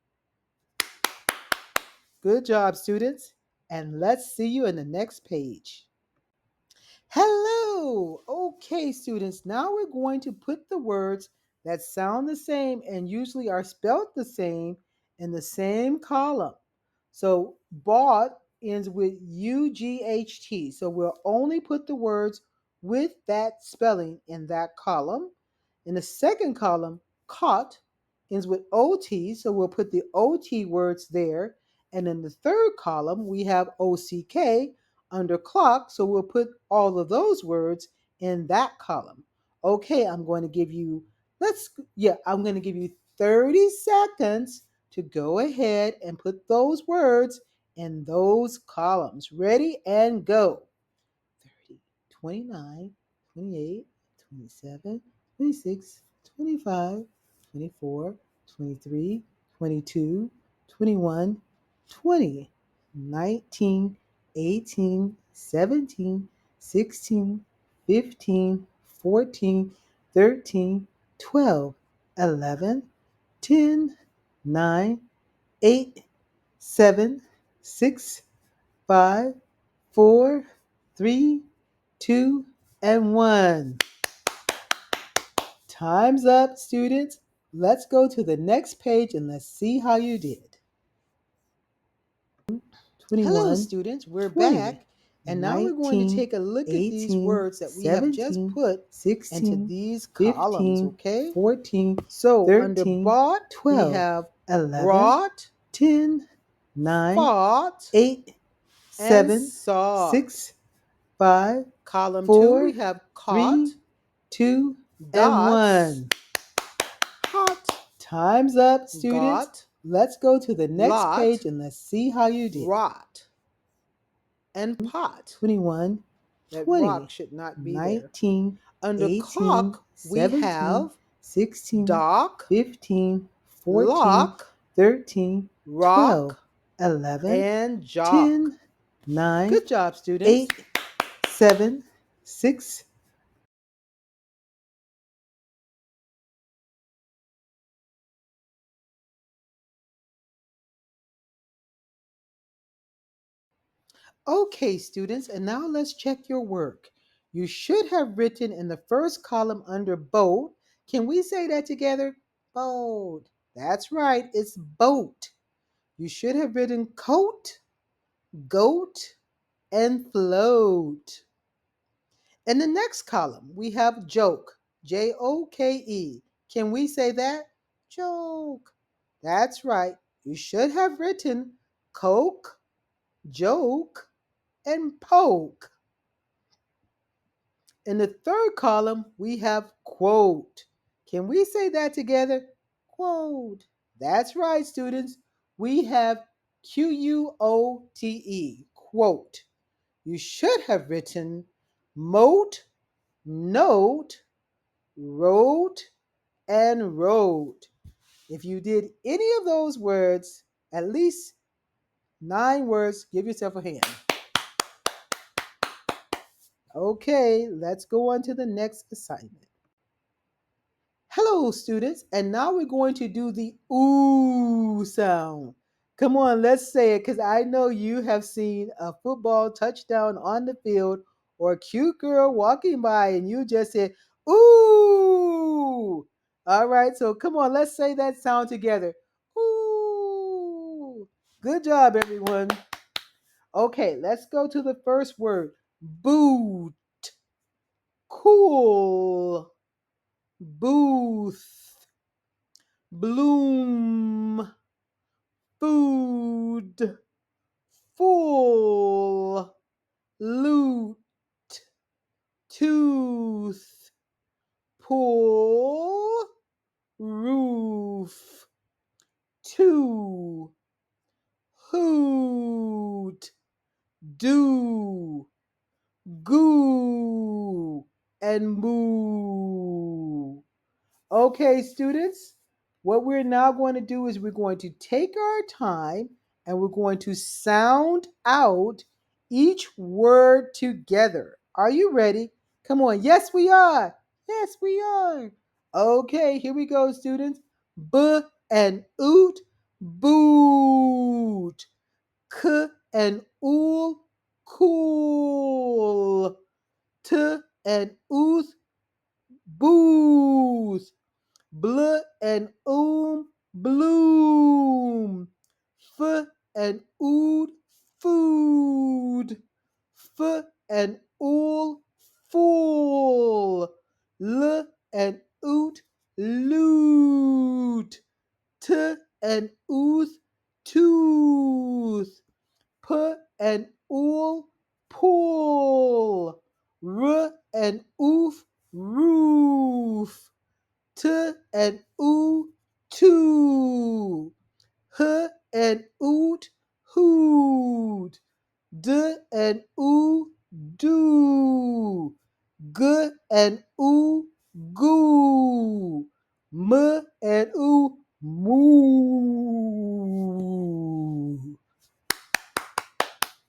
Good job, students. And let's see you in the next page. Hello! Okay, students, now we're going to put the words that sound the same and usually are spelled the same in the same column. So, bought ends with UGHT. So, we'll only put the words with that spelling in that column. In the second column, caught ends with OT. So, we'll put the OT words there. And in the third column, we have OCK under clock, so we'll put all of those words in that column. Okay, I'm going to give you 30 seconds to go ahead and put those words in those columns. Ready and go. 30, 29, 28, 27, 26, 25, 24, 23, 22, 21, 20, 19, 18, 17, 16, 15, 14, 13, 12, 11, 10, 9, 8, 7, 6, 5, 4, 3, 2, and 1. Time's up, students. Let's go to the next page and let's see how you did. 21, Hello, students. We're 20, back. And now we're going to 19, take a look at these 18, words that we have just 17, put into 16, these columns, 15, okay? 14, So under 13, bought, we 12, have 11, brought, 10, 9, fought, 8, and 7, sought. 6, 5, Column 2, 4, we have caught, 3, 2, and dots, 1. hot, Time's up, students. got, Let's go to the next lot, page and let's see how you did. rot, and pot. 21, That 20, rock should not be there. 19, Under 18, cock, we 17, have 16, dock, 15, 14, lock, 13, 12, rock, 11, and jock. 10, 9, Good job, students. 8, 7, 6. Okay, students, and now let's check your work. You should have written in the first column under boat. Can we say that together? Boat. That's right, it's boat. You should have written coat, goat, and float. In the next column, we have joke, Joke. Can we say that? Joke. That's right. You should have written coke, joke, and poke. In the third column, we have quote. Can we say that together? Quote. That's right, students. We have Quote, quote. You should have written moat, note, wrote, and wrote. If you did any of those words, at least 9 words, give yourself a hand. Okay, let's go on to the next assignment. Hello, students, and now we're going to do the ooh sound. Come on, let's say it, because I know you have seen a football touchdown on the field or a cute girl walking by and you just said, ooh. All right, so come on, let's say that sound together. Ooh. Good job, everyone. Okay, let's go to the first word. Boot. Cool. Booth. Bloom. Food. Full. Loot. Tooth. Pull. Roof. Two. Hoot. Do. Goo. And moo. Okay, students, what we're now going to do is we're going to take our time and we're going to sound out each word together. Are you ready? Come on. Yes, we are. Yes, we are. Okay, here we go, students. B and oot, boot. K and ool, cool. T and ooth, booth. Bl and bloom. F and ood, food. F and ool, fool. L and oot, loot. T and ooth, tooth. P and ool, pool. R and oof, roof. T and oo, two. H and oot, hoot. D and oo, do. G and oo, goo. M and oo, moo.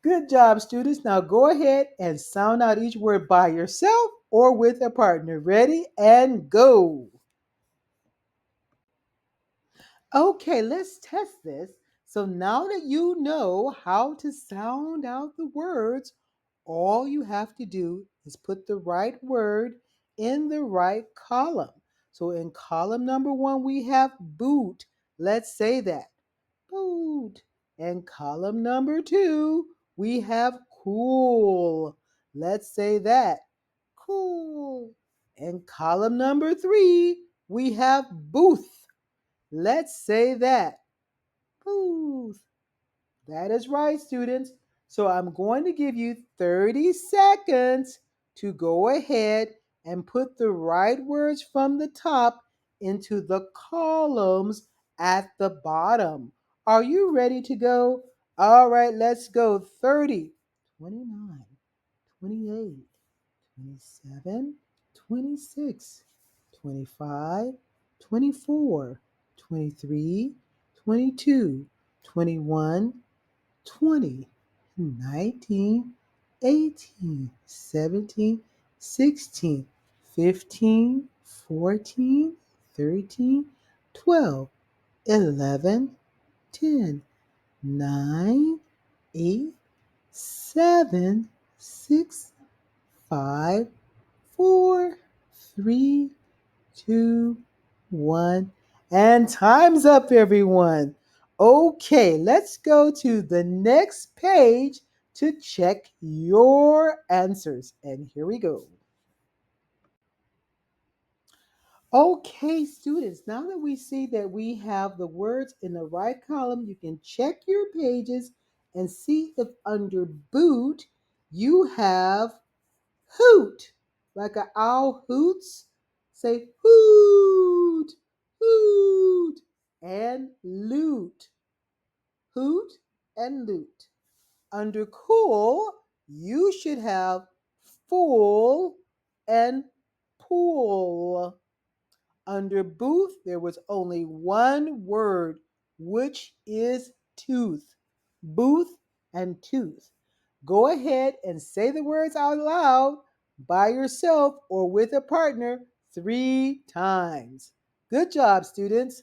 Good job, students. Now go ahead and sound out each word by yourself or with a partner. Ready and go. Okay, let's test this. So now that you know how to sound out the words, all you have to do is put the right word in the right column. So in column number 1, we have boot. Let's say that. Boot. And column number 2, we have cool. Let's say that. Cool. And column number 3, we have booth. Let's say that. Booth. That is right, students. So I'm going to give you 30 seconds to go ahead and put the right words from the top into the columns at the bottom. Are you ready to go? All right, let's go. 30, 29, 28, 27, 26, 25, 24, 23, 22, 21, 20, 19, 18, 17, 16, 15, 14, 13, 12, 11, 10, 9, 8, 7, 6, 5, 4, 3, 2, 1. And time's up, everyone. Okay, let's go to the next page to check your answers. And here we go. Okay, students, now that we see that we have the words in the right column, you can check your pages and see if under boot you have hoot. Like an owl hoots, say hoot, hoot, and loot. Hoot and loot. Under cool, you should have full and pool. Under booth, there was only one word, which is tooth. Booth and tooth. Go ahead and say the words out loud by yourself or with a partner 3 times. Good job, students.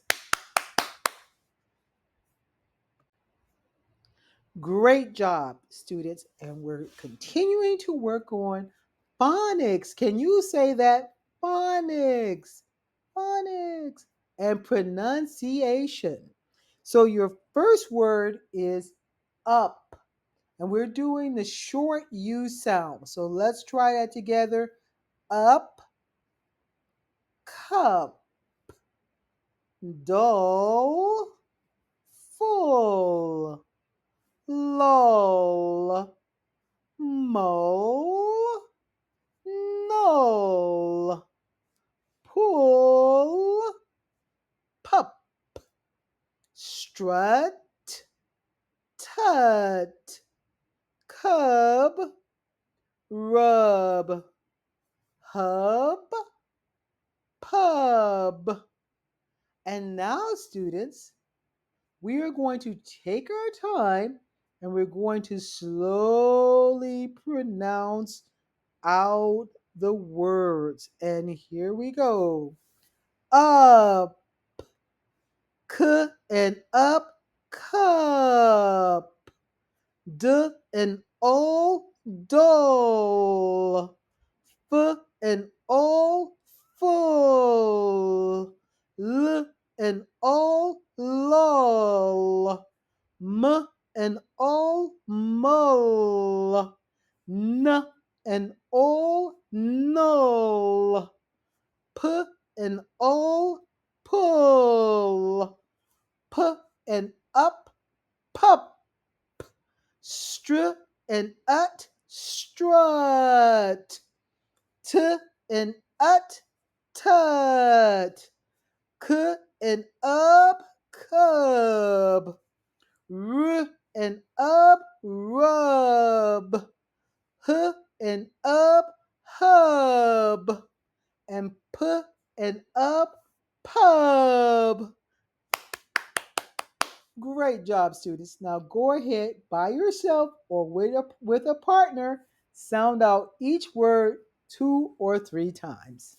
Great job, students. And we're continuing to work on phonics. Can you say that? Phonics. Phonics. And pronunciation. So your first word is up. And we're doing the short U sound. So let's try that together. Up, cup, dull, full, lull, mull, null, pull, pup, strut, tut, cub, rub, hub, pub. And now, students, we are going to take our time and we're going to slowly pronounce out the words. And here we go. Up, k and up, cup. D and o, dull. F and o, full. L and o, lull. M and o, mull. N and o, null. P and o, pull. P and up, pup. Str and ut, strut. T and ut, tut. K and up, cub. R and up, rub. H and up, hub. And p and up, pub. Great job, students. Now go ahead by yourself or with a partner, sound out each word 2 or 3 times.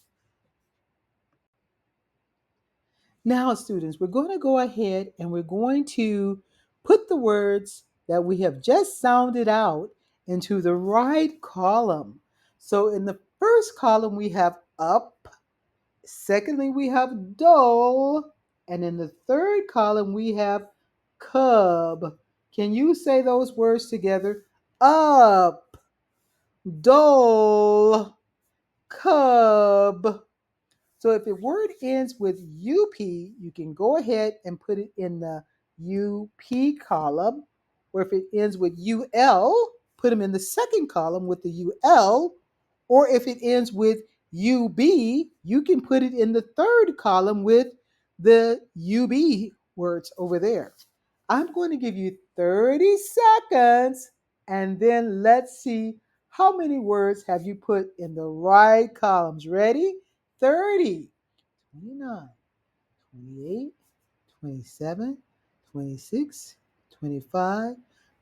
Now, students, we're going to go ahead and we're going to put the words that we have just sounded out into the right column. So in the first column, we have up. Secondly, we have dull. And in the third column, we have cub. Can you say those words together? Up, dull, cub. So if a word ends with UP, you can go ahead and put it in the UP column. Or if it ends with UL, put them in the second column with the UL. Or if it ends with UB, you can put it in the third column with the UB words over there. I'm going to give you 30 seconds and then let's see how many words have you put in the right columns. Ready? 30, 29, 28, 27, 26, 25,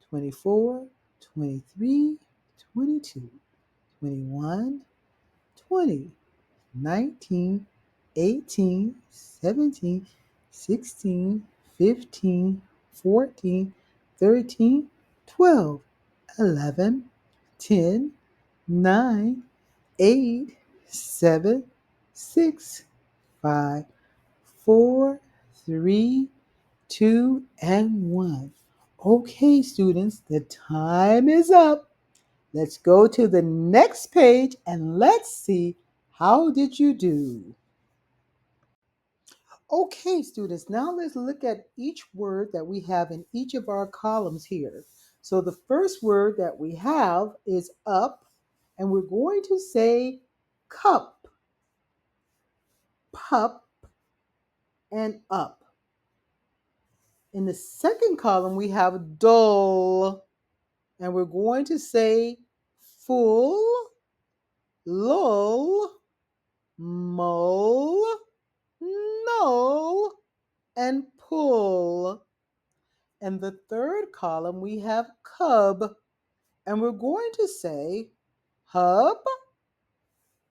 24, 23, 22, 21, 20, 19, 18, 17, 16, 15, 14, 13, 12, 11, 10, 9, 8, 7, 6, 5, 4, 3, 2, and 1. Okay, students, the time is up. Let's go to the next page and let's see how did you do. Okay, students, now let's look at each word that we have in each of our columns here. So the first word that we have is up, and we're going to say cup, pup, and up. In the second column, we have dull, and we're going to say full, lull, mull, null, and pull. In the third column, we have cub, and we're going to say hub,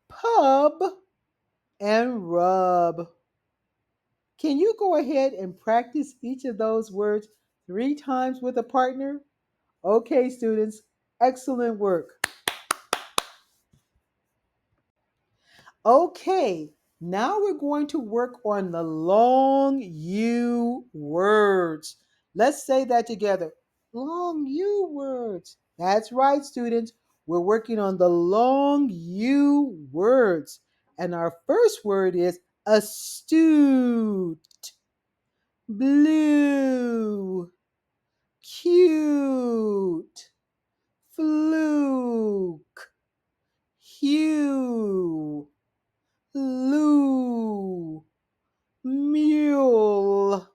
pub, and rub. Can you go ahead and practice each of those words 3 times with a partner? Okay, students, excellent work. Okay, now we're going to work on the long U words. Let's say that together. Long U words. That's right, students. We're working on the long U words. And our first word is astute, blue, cute, fluke, hue, loo, mule,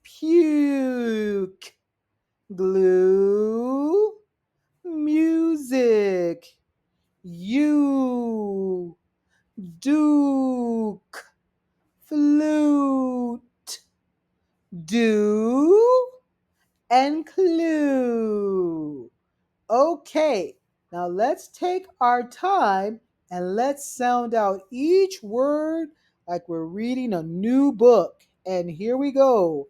puke, glue, music, you, duke, flute, do, and clue. Okay, now let's take our time and let's sound out each word like we're reading a new book. And here we go.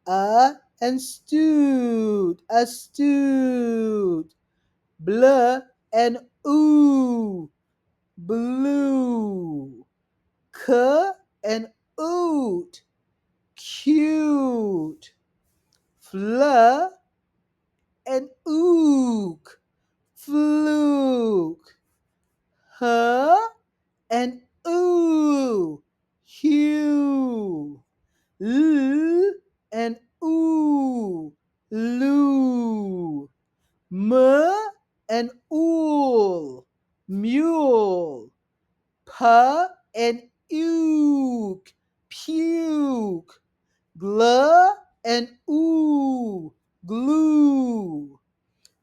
And stewed, astute. Blah and ooh, blue. K and oot, cute. Fla and ook, fluke. Huh and ooh, hue. L and ooh, loo. M and ool, mule. P and uke, puke. Gl and oo, glue.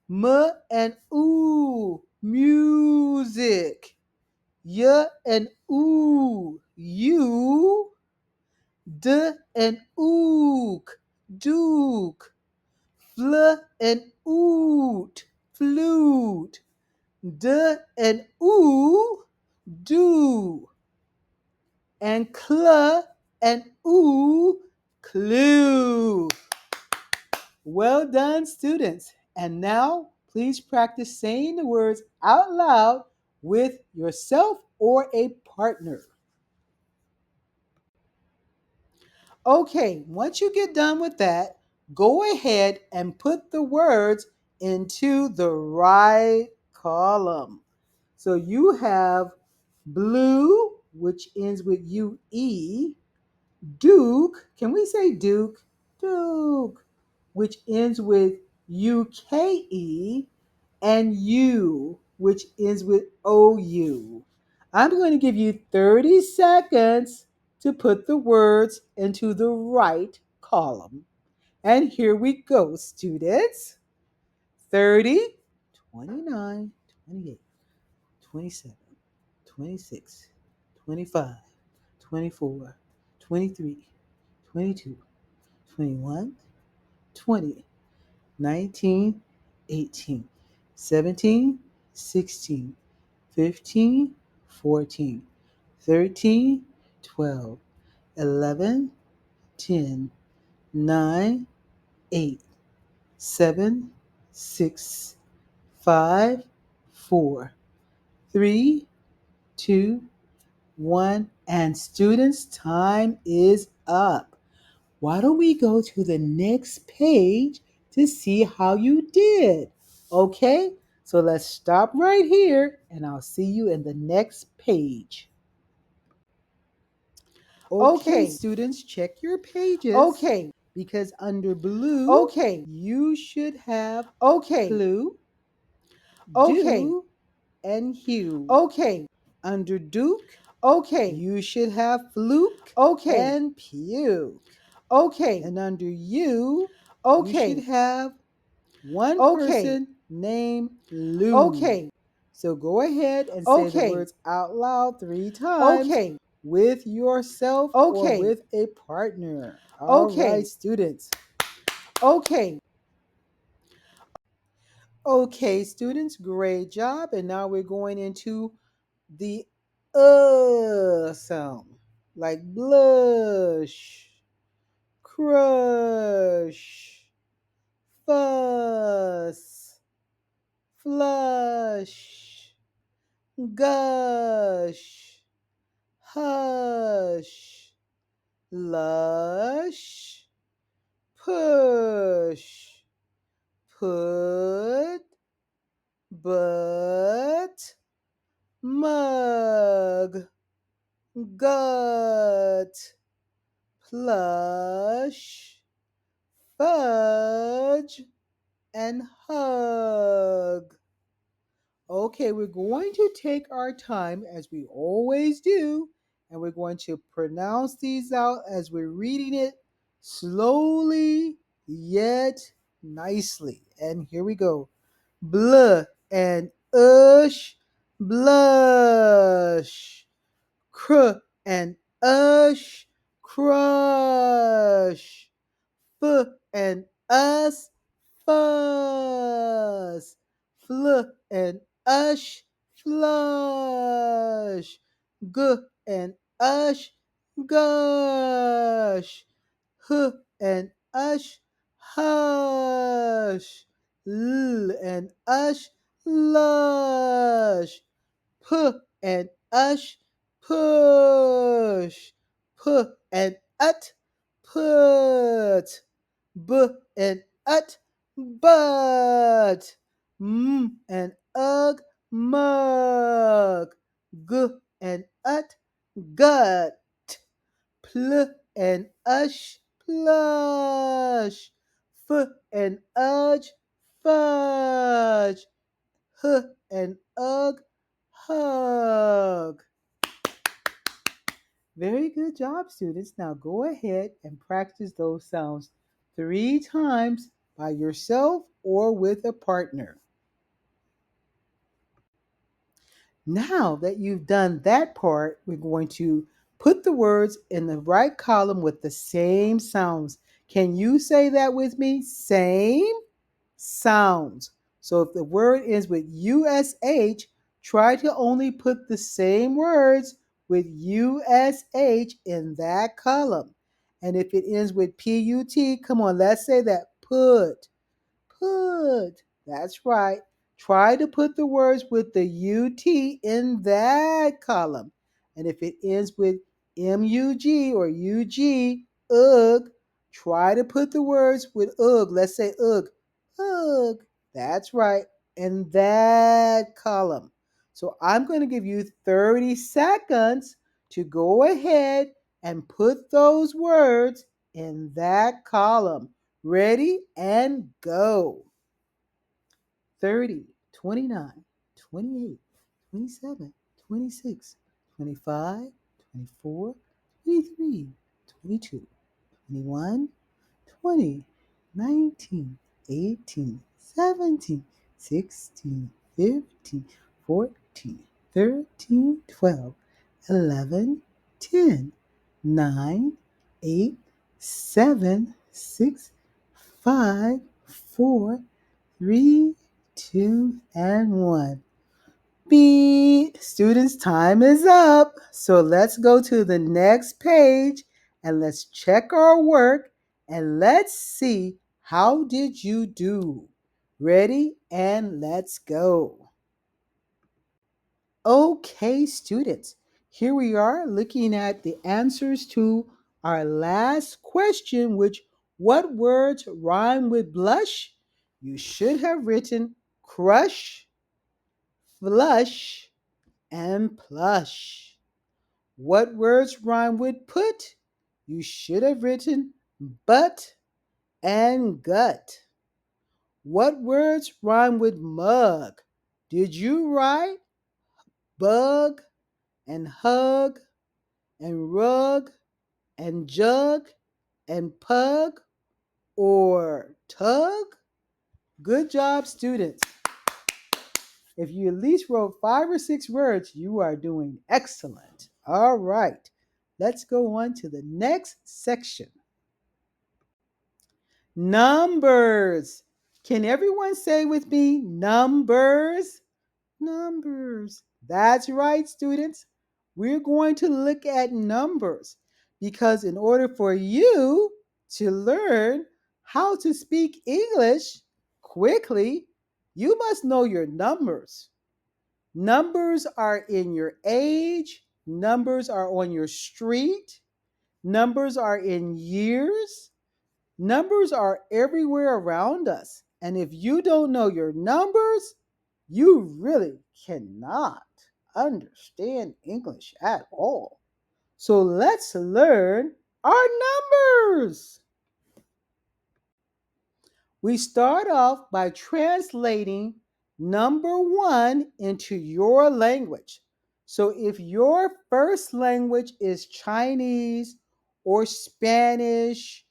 M and ooh, music. Y and oo, you. D and ook, duke. Fl and oot, flute. D and oo, do. And cl and ooh, clue. Well done, students. And now, please practice saying the words out loud with yourself or a partner. Okay, once you get done with that, go ahead and put the words into the right column. So you have blue, which ends with UE, Duke, can we say Duke? Duke, which ends with UKE, and U, which ends with OU. I'm going to give you 30 seconds to put the words into the right column. And here we go, students. 30, 29, 28, 27, 26, 25, 24, 23, 22, 21, 20, 19, 18, 17, 16, 15, 14, 13, 12, 11, 10, 9, 8, 7, 6, 5, 4, 3, 2, 1. And students, time is up. Why don't we go to the next page to see how you did? Okay, so let's stop right here and I'll see you in the next page. Okay, students, check your pages. Okay, because under blue, you should have clue, do, and hue. Okay, under Duke, you should have fluke, and puke. Okay, and under you, you should have one person named Lou. Okay, so go ahead and say the words out loud 3 times with yourself or with a partner. All right, students. Okay. Okay, students, great job. And now we're going into the sound, like blush, crush, fuss, flush, gush, hush, lush, push, put, but, mug, gut, plush, fudge, and hug. Okay, we're going to take our time as we always do, and we're going to pronounce these out as we're reading it slowly yet nicely. And here we go. Bluh and ush, blush. Cr and ush, crush. F and us, fuss. Fl and ush, flush. G and ush, gush. H and ush, hush. L and ush, lush. P and ush, push. P and ut, put. B and ut, but. M and ugh, mug. G and ut, gut. Pl and ush, plush. F and udge, fudge. H and ugh, hug. Very good job, students. Now go ahead and practice those sounds 3 times by yourself or with a partner. Now that you've done that part, we're going to put the words in the right column with the same sounds. Can you say that with me? Same sounds. So if the word ends with USH, try to only put the same words with USH in that column. And if it ends with P-U-T, come on, let's say that. Put. Put. That's right. Try to put the words with the UT in that column. And if it ends with MUG or UG, ugh, try to put the words with ugh. Let's say ugh. Ugh. That's right. In that column. So I'm going to give you 30 seconds to go ahead and put those words in that column. Ready and go. 30, 29, 28, 27, 26, 25, 24, 23, 22, 21, 20, 19, 18, 17, 16, 15, 14, 13, 12, 11, 10, 9, 8, 7, 6, 5, 4, 3, 2, and 1. Beep. Students, time is up. So let's go to the next page and let's check our work and let's see how did you do. Ready? And let's go. Okay, students. Here we are looking at the answers to our last question, which what words rhyme with blush? You should have written crush, flush, and plush. What words rhyme with put? You should have written butt and gut. What words rhyme with mug? Did you write bug and hug and rug and jug and pug or tug? Good job, students. If you at least wrote 5 or 6 words, you are doing excellent. All right, let's go on to the next section. Numbers. Can everyone say with me, numbers? Numbers. That's right, students. We're going to look at numbers because in order for you to learn how to speak English quickly, you must know your numbers. Numbers are in your age, numbers are on your street, numbers are in years, numbers are everywhere around us. And if you don't know your numbers, you really cannot understand English at all. So let's learn our numbers. We start off by translating number 1 into your language. So if your first language is Chinese or Spanish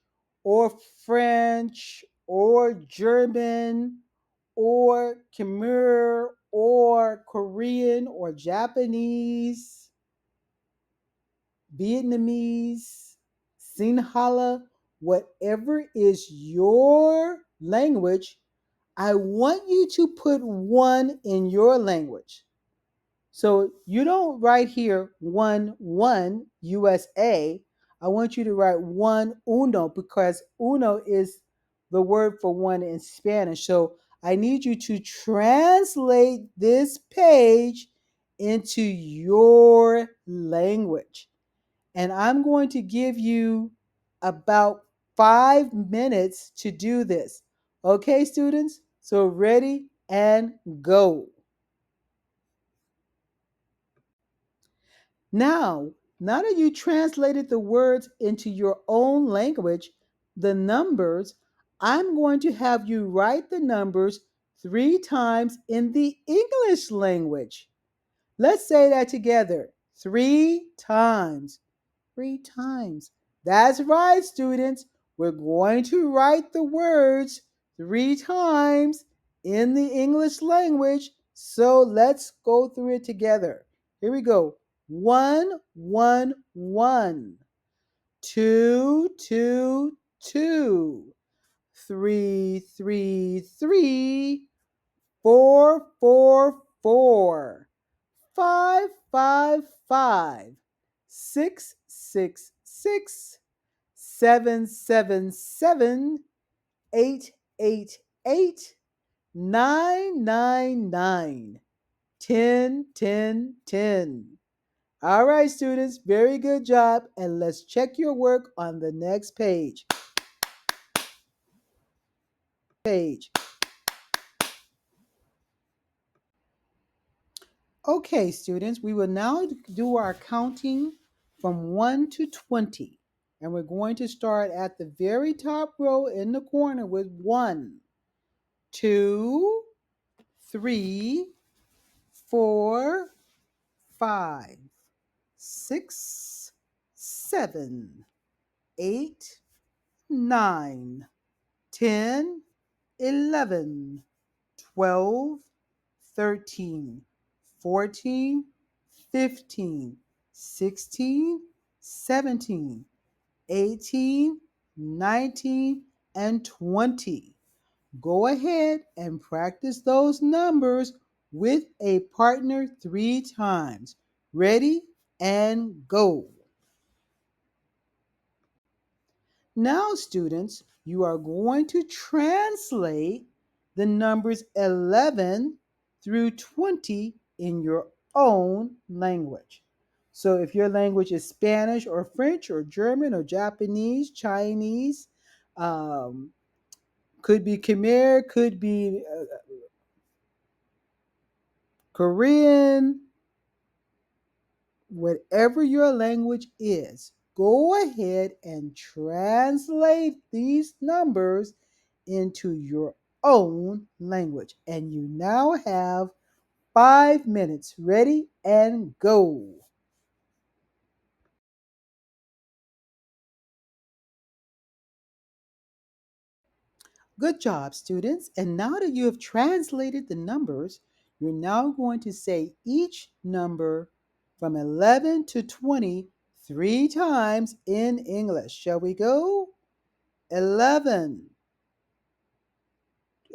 or French or German or Khmer or Korean or Japanese, Vietnamese, Sinhala, whatever is your language, I want you to put 1 in your language. So you don't write here 1 USA. I want you to write 1 uno because uno is the word for 1 in Spanish. So I need you to translate this page into your language. And I'm going to give you about 5 minutes to do this. Okay, students? So ready and go. Now that you translated the words into your own language, the numbers, I'm going to have you write the numbers 3 times in the English language. Let's say that together. 3 times. 3 times. That's right, students. We're going to write the words 3 times in the English language. So let's go through it together. Here we go. 1, 1, 1. 2, 2, 2. 3, 3, 3. 4, 4, 4. 5, 5, 5. 6, 6, 6. 777 888 999 10 10 10. All right, students, very good job. And let's check your work on the next page. Okay, students, we will now do our counting from 1 to 20. And we're going to start at the very top row in the corner with 1, 2, 3, 4, 5, 6, 7, 8, 9, 10, 11, 12, 13, 14, 15, 16, 17, 18, 19, and 20. Go ahead and practice those numbers with a partner 3 times. Ready and go. Now, students, you are going to translate the numbers 11 through 20 in your own language. So if your language is Spanish or French or German or Japanese, Chinese, could be Khmer, could be Korean, whatever your language is, go ahead and translate these numbers into your own language. And you now have 5 minutes. Ready and go. Good job, students. And now that you have translated the numbers, you're now going to say each number from 11 to 20 3 times in English. Shall we go? 11,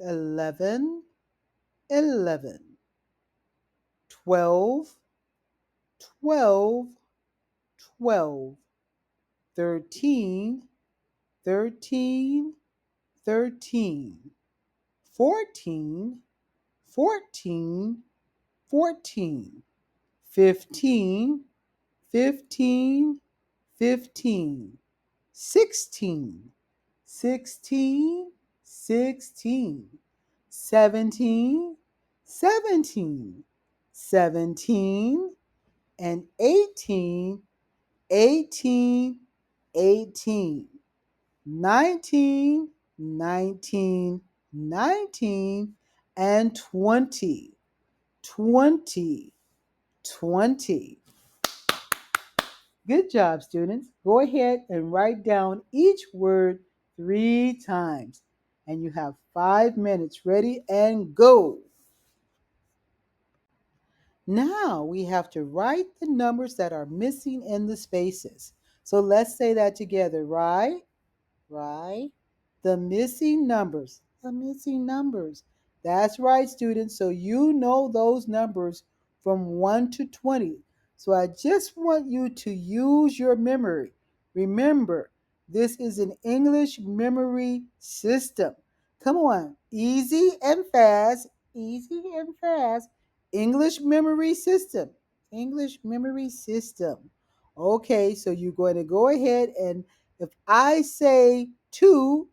11, 11, 12, 12, 12, 13, 13, 13, 14, 14, 14, 15, 15, 15, 16, 16, 16, 17, 17, 17, and 18, 18, 18, 19, 19, 19, and 20, 20, 20. Good job, students. Go ahead and write down each word 3 times. And you have 5 minutes. Ready and go. Now we have to write the numbers that are missing in the spaces. So let's say that together. Right? The missing numbers. The missing numbers. That's right, students. So you know those numbers from 1 to 20. So I just want you to use your memory. Remember, this is an English memory system. Come on, easy and fast, easy and fast. English memory system. English memory system. Okay, so you're going to go ahead and if I say 2,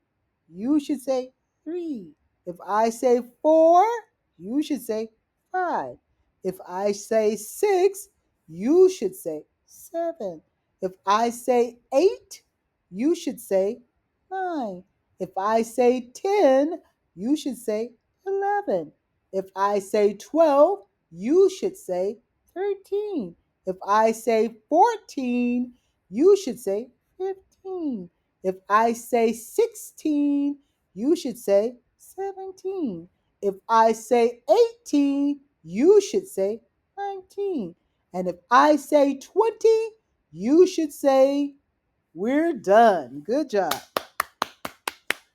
you should say 3. If I say 4, you should say 5. If I say 6, you should say 7. If I say 8, you should say 9. If I say 10, you should say 11. If I say 12, you should say 13. If I say 14, you should say 15. If I say 16, you should say 17. If I say 18, you should say 19. And if I say 20, you should say, we're done. Good job.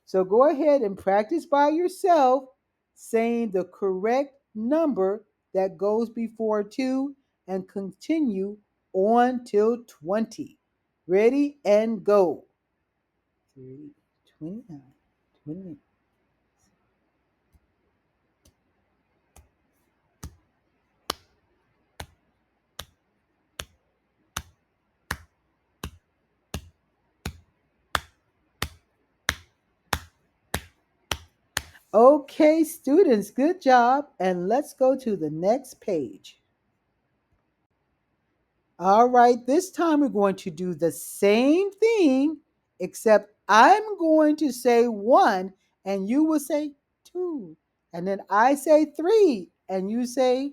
So go ahead and practice by yourself saying the correct number that goes before 2 and continue on till 20. Ready and go. 30, 29, 28. Okay, students, good job. And let's go to the next page. All right, this time we're going to do the same thing, except I'm going to say one and you will say two. And then I say three and you say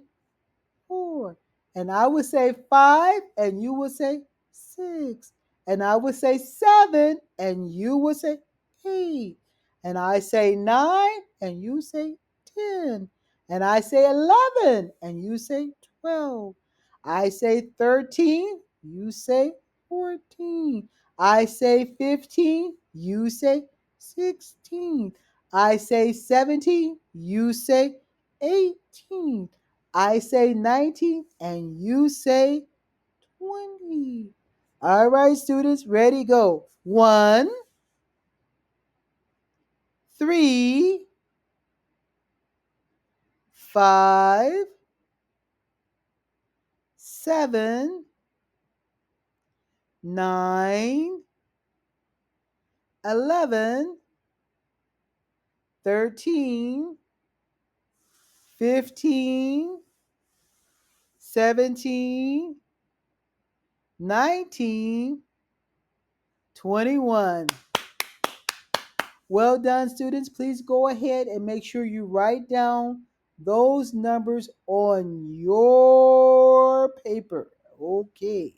four. And I would say five, and you would say six. And I would say seven, and you would say eight. And I say nine, and you say 10. And I say 11, and you say 12. I say 13, you say 14. I say 15, you say 16. I say 17, you say 18. I say 19 and you say 20. All right, students, ready, go. 1, 3, 5, 7, 9, 11, 13, 15, 17, 19, 21. Well done, students. Please go ahead and make sure you write down those numbers on your paper. Okay.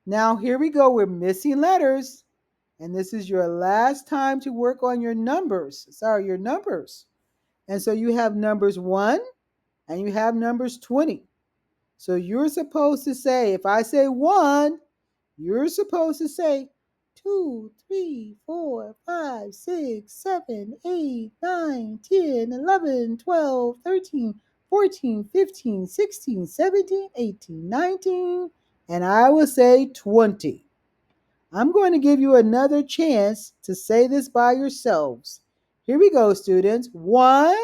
Now, here we go. We're missing letters. And this is your last time to work on your numbers. Sorry, your numbers. And so you have numbers 1 and you have numbers 20. So you're supposed to say, if I say 1, you're supposed to say 2, 3, 4, 5, 6, 7, 8, 9, 10, 11, 12, 13, 14, 15, 16, 17, 18, 19, and I will say 20. I'm going to give you another chance to say this by yourselves. Here we go, students. 1,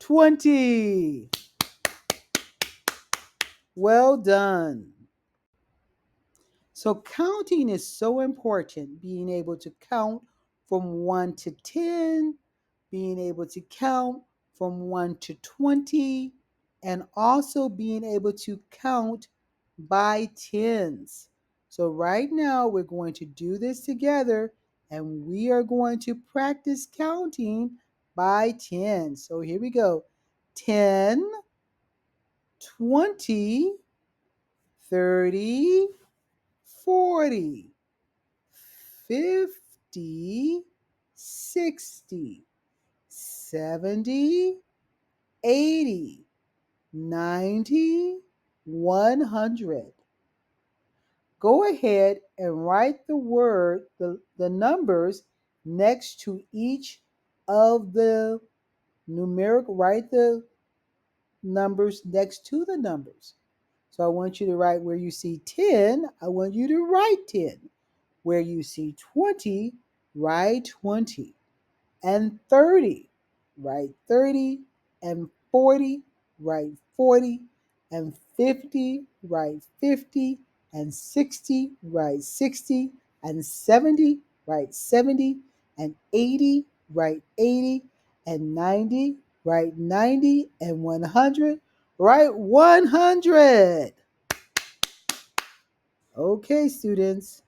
20. Well done. So counting is so important, being able to count from 1 to 10, being able to count from 1 to 20, and also being able to count by tens. So right now we're going to do this together and we are going to practice counting by 10. So here we go. 10, 20, 30, 40, 50, 60, 70, 80, 90, 100. Go ahead and write the numbers next to each of the numeric, write the numbers next to the numbers. So I want you to write where you see 10, I want you to write 10. Where you see 20, write 20. And 30, write 30. And 40, write 40. And 50, write 50. And 60, write 60. And 70, write 70. And 80, write 80. And 90, write 90. And 100, write 100. Okay, students.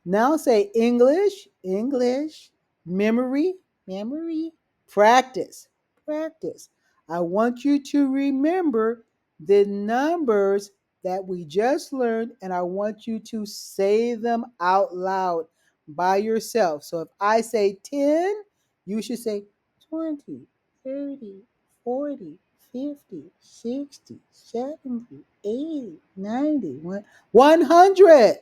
Now say English, English, memory, memory, practice, practice. I want you to remember the numbers that we just learned, and I want you to say them out loud by yourself. So if I say 10, you should say 20, 30, 40, 50, 60, 70, 80, 90, 100.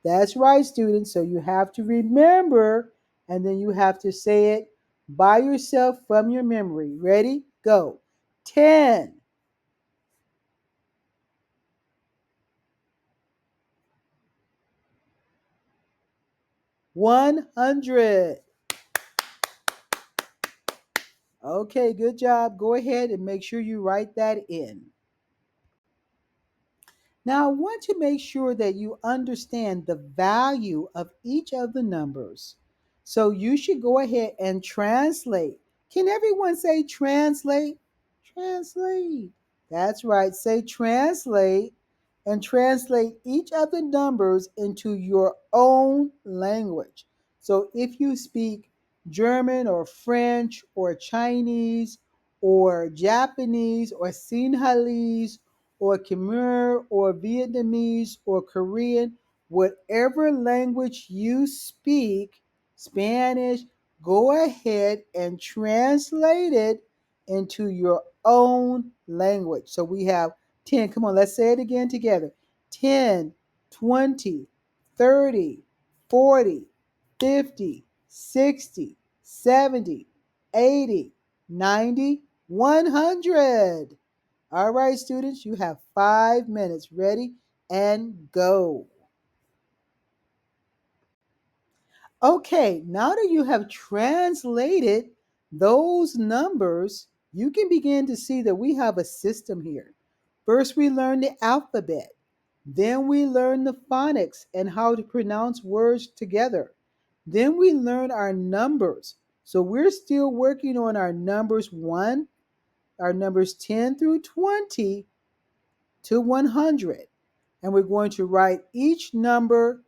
That's right, students. So you have to remember, and then you have to say it by yourself from your memory. Ready? Go. 10. 100. Okay, good job. Go ahead and make sure you write that in. Now, I want to make sure that you understand the value of each of the numbers. So you should go ahead and translate. Can everyone say translate? Translate. That's right. Say translate and translate each of the numbers into your own language. So if you speak German or French or Chinese or Japanese or Sinhalese or Khmer or Vietnamese or Korean, whatever language you speak, Spanish, go ahead and translate it into your own language. So we have 10. Come on, let's say it again together. 10, 20, 30, 40, 50, 60, 70, 80, 90, 100. All right, students, you have 5 minutes. Ready and go. Okay, now that you have translated those numbers, you can begin to see that we have a system here. First, we learn the alphabet. Then we learn the phonics and how to pronounce words together. Then we learn our numbers. So we're still working on our numbers 1, our numbers 10 through 20 to 100. And we're going to write each number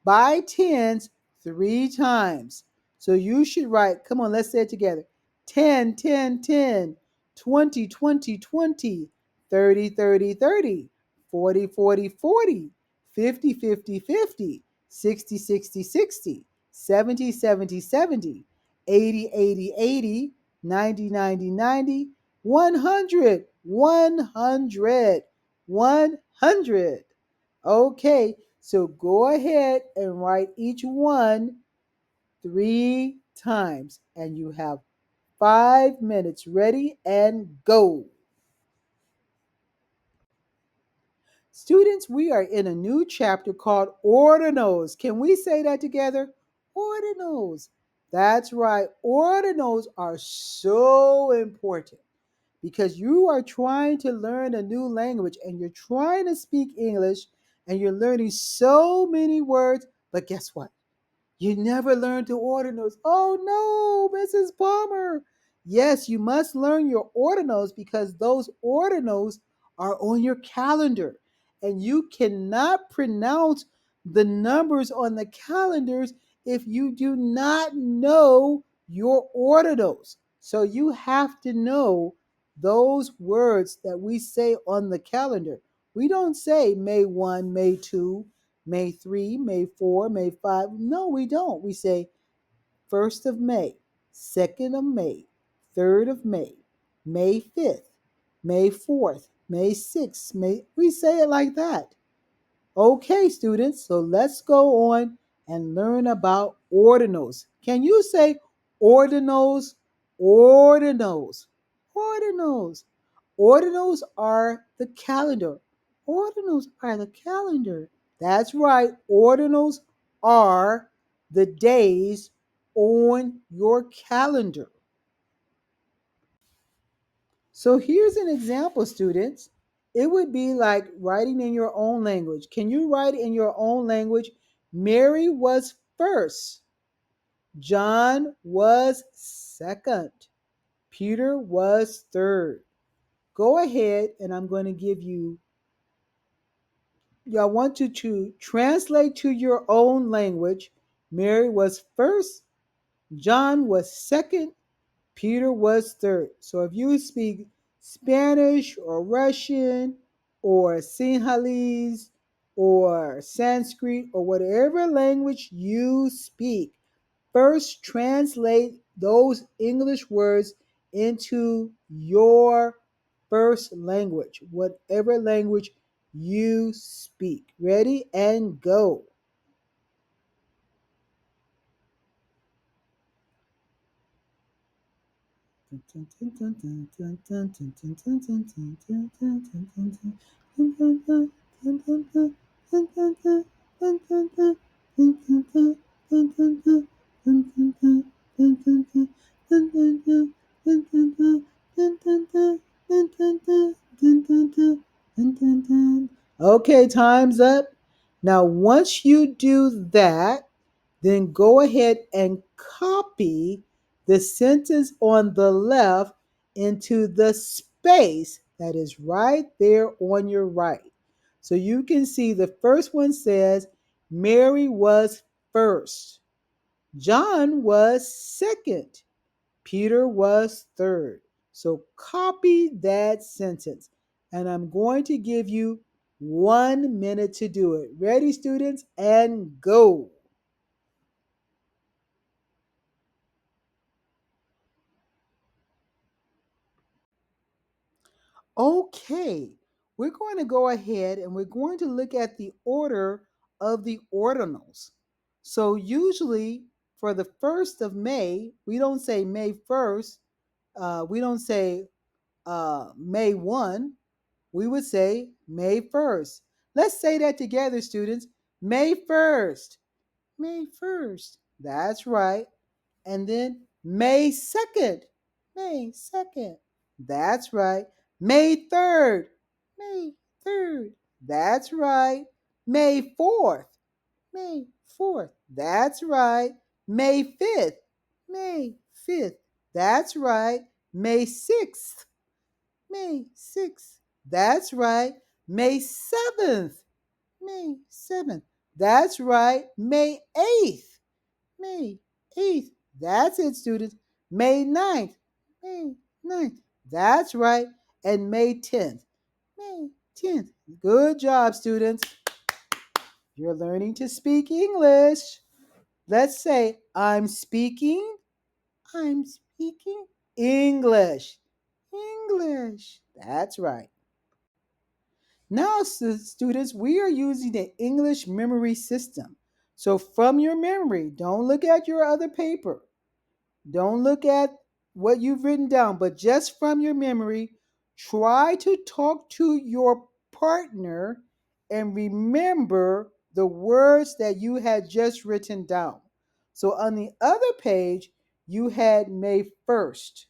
by tens 3 times. So you should write, come on, let's say it together. 10, 10, 10, 20, 20, 20, 30, 30, 30, 40, 40, 40, 50, 50, 50, 60, 60, 60, 70, 70, 70, 80, 80, 80, 90, 90, 90, 100, 100, 100. Okay, so go ahead and write each one 3 times, and you have 5 minutes. Ready and go. Students, we are in a new chapter called ordinals. Can we say that together? Ordinals. That's right. Ordinals are so important because you are trying to learn a new language and you're trying to speak English and you're learning so many words. But guess what? You never learned to ordinals. Oh no, Mrs. Palmer. Yes, you must learn your ordinals because those ordinals are on your calendar. And you cannot pronounce the numbers on the calendars if you do not know your ordinals. So you have to know those words that we say on the calendar. We don't say May 1, May 2, May 3, May 4, May 5. No, we don't. We say 1st of May, 2nd of May, 3rd of May, May 5th, May 4th, May 6th. We say it like that. Okay, students, so let's go on and learn about ordinals. Can you say ordinals? Ordinals. Ordinals. Ordinals are the calendar. Ordinals are the calendar. That's right. Ordinals are the days on your calendar. So here's an example, students. It would be like writing in your own language. Can you write in your own language? Mary was first. John was second. Peter was third. Go ahead and I'm going to give you, I want you to translate to your own language. Mary was first. John was second. Peter was third. So if you speak Spanish or Russian or Sinhalese or Sanskrit or whatever language you speak, first translate those English words into your first language, whatever language you speak. Ready and go. Okay, time's up. Now, once you do that, then go ahead and copy the sentence on the left into the space that is right there on your right. So you can see the first one says, Mary was first, John was second, Peter was third. So copy that sentence. And I'm going to give you 1 minute to do it. Ready, students? And go. Okay, we're going to go ahead and we're going to look at the order of the ordinals. So usually for the 1st of May, we don't say May 1st, we don't say May 1, we would say May 1st. Let's say that together, students. May 1st. May 1st. That's right. And then May 2nd. May 2nd. That's right. May 3rd. May 3rd. That's right. May 4th. May 4th. That's right. May 5th. May 5th. That's right. May 6th. May 6th. That's right. May 7th. May 7th. That's right. May 8th. May 8th. That's it, students. May 9th. May 9th. That's right. And May 10th. May 10th. Good job, students. You're learning to speak English. Let's say, I'm speaking English. English. That's right. Now, students, we are using the English memory system. So from your memory, don't look at your other paper. Don't look at what you've written down, but just from your memory, try to talk to your partner and remember the words that you had just written down. So on the other page, you had May 1st.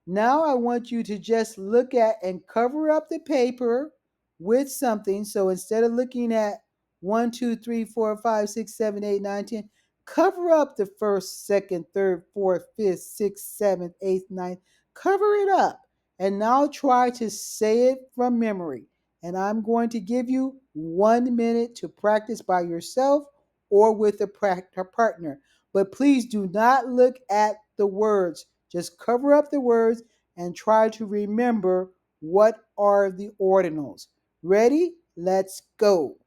Now I want you to just look at and cover up the paper with something. So instead of looking at 1, 2, 3, 4, 5, 6, 7, 8, 9, 10, cover up the first, second, third, fourth, fifth, sixth, seventh, eighth, ninth. Cover it up. And now try to say it from memory. And I'm going to give you 1 minute to practice by yourself or with a partner. But please do not look at the words. Just cover up the words and try to remember what are the ordinals. Ready? Let's go.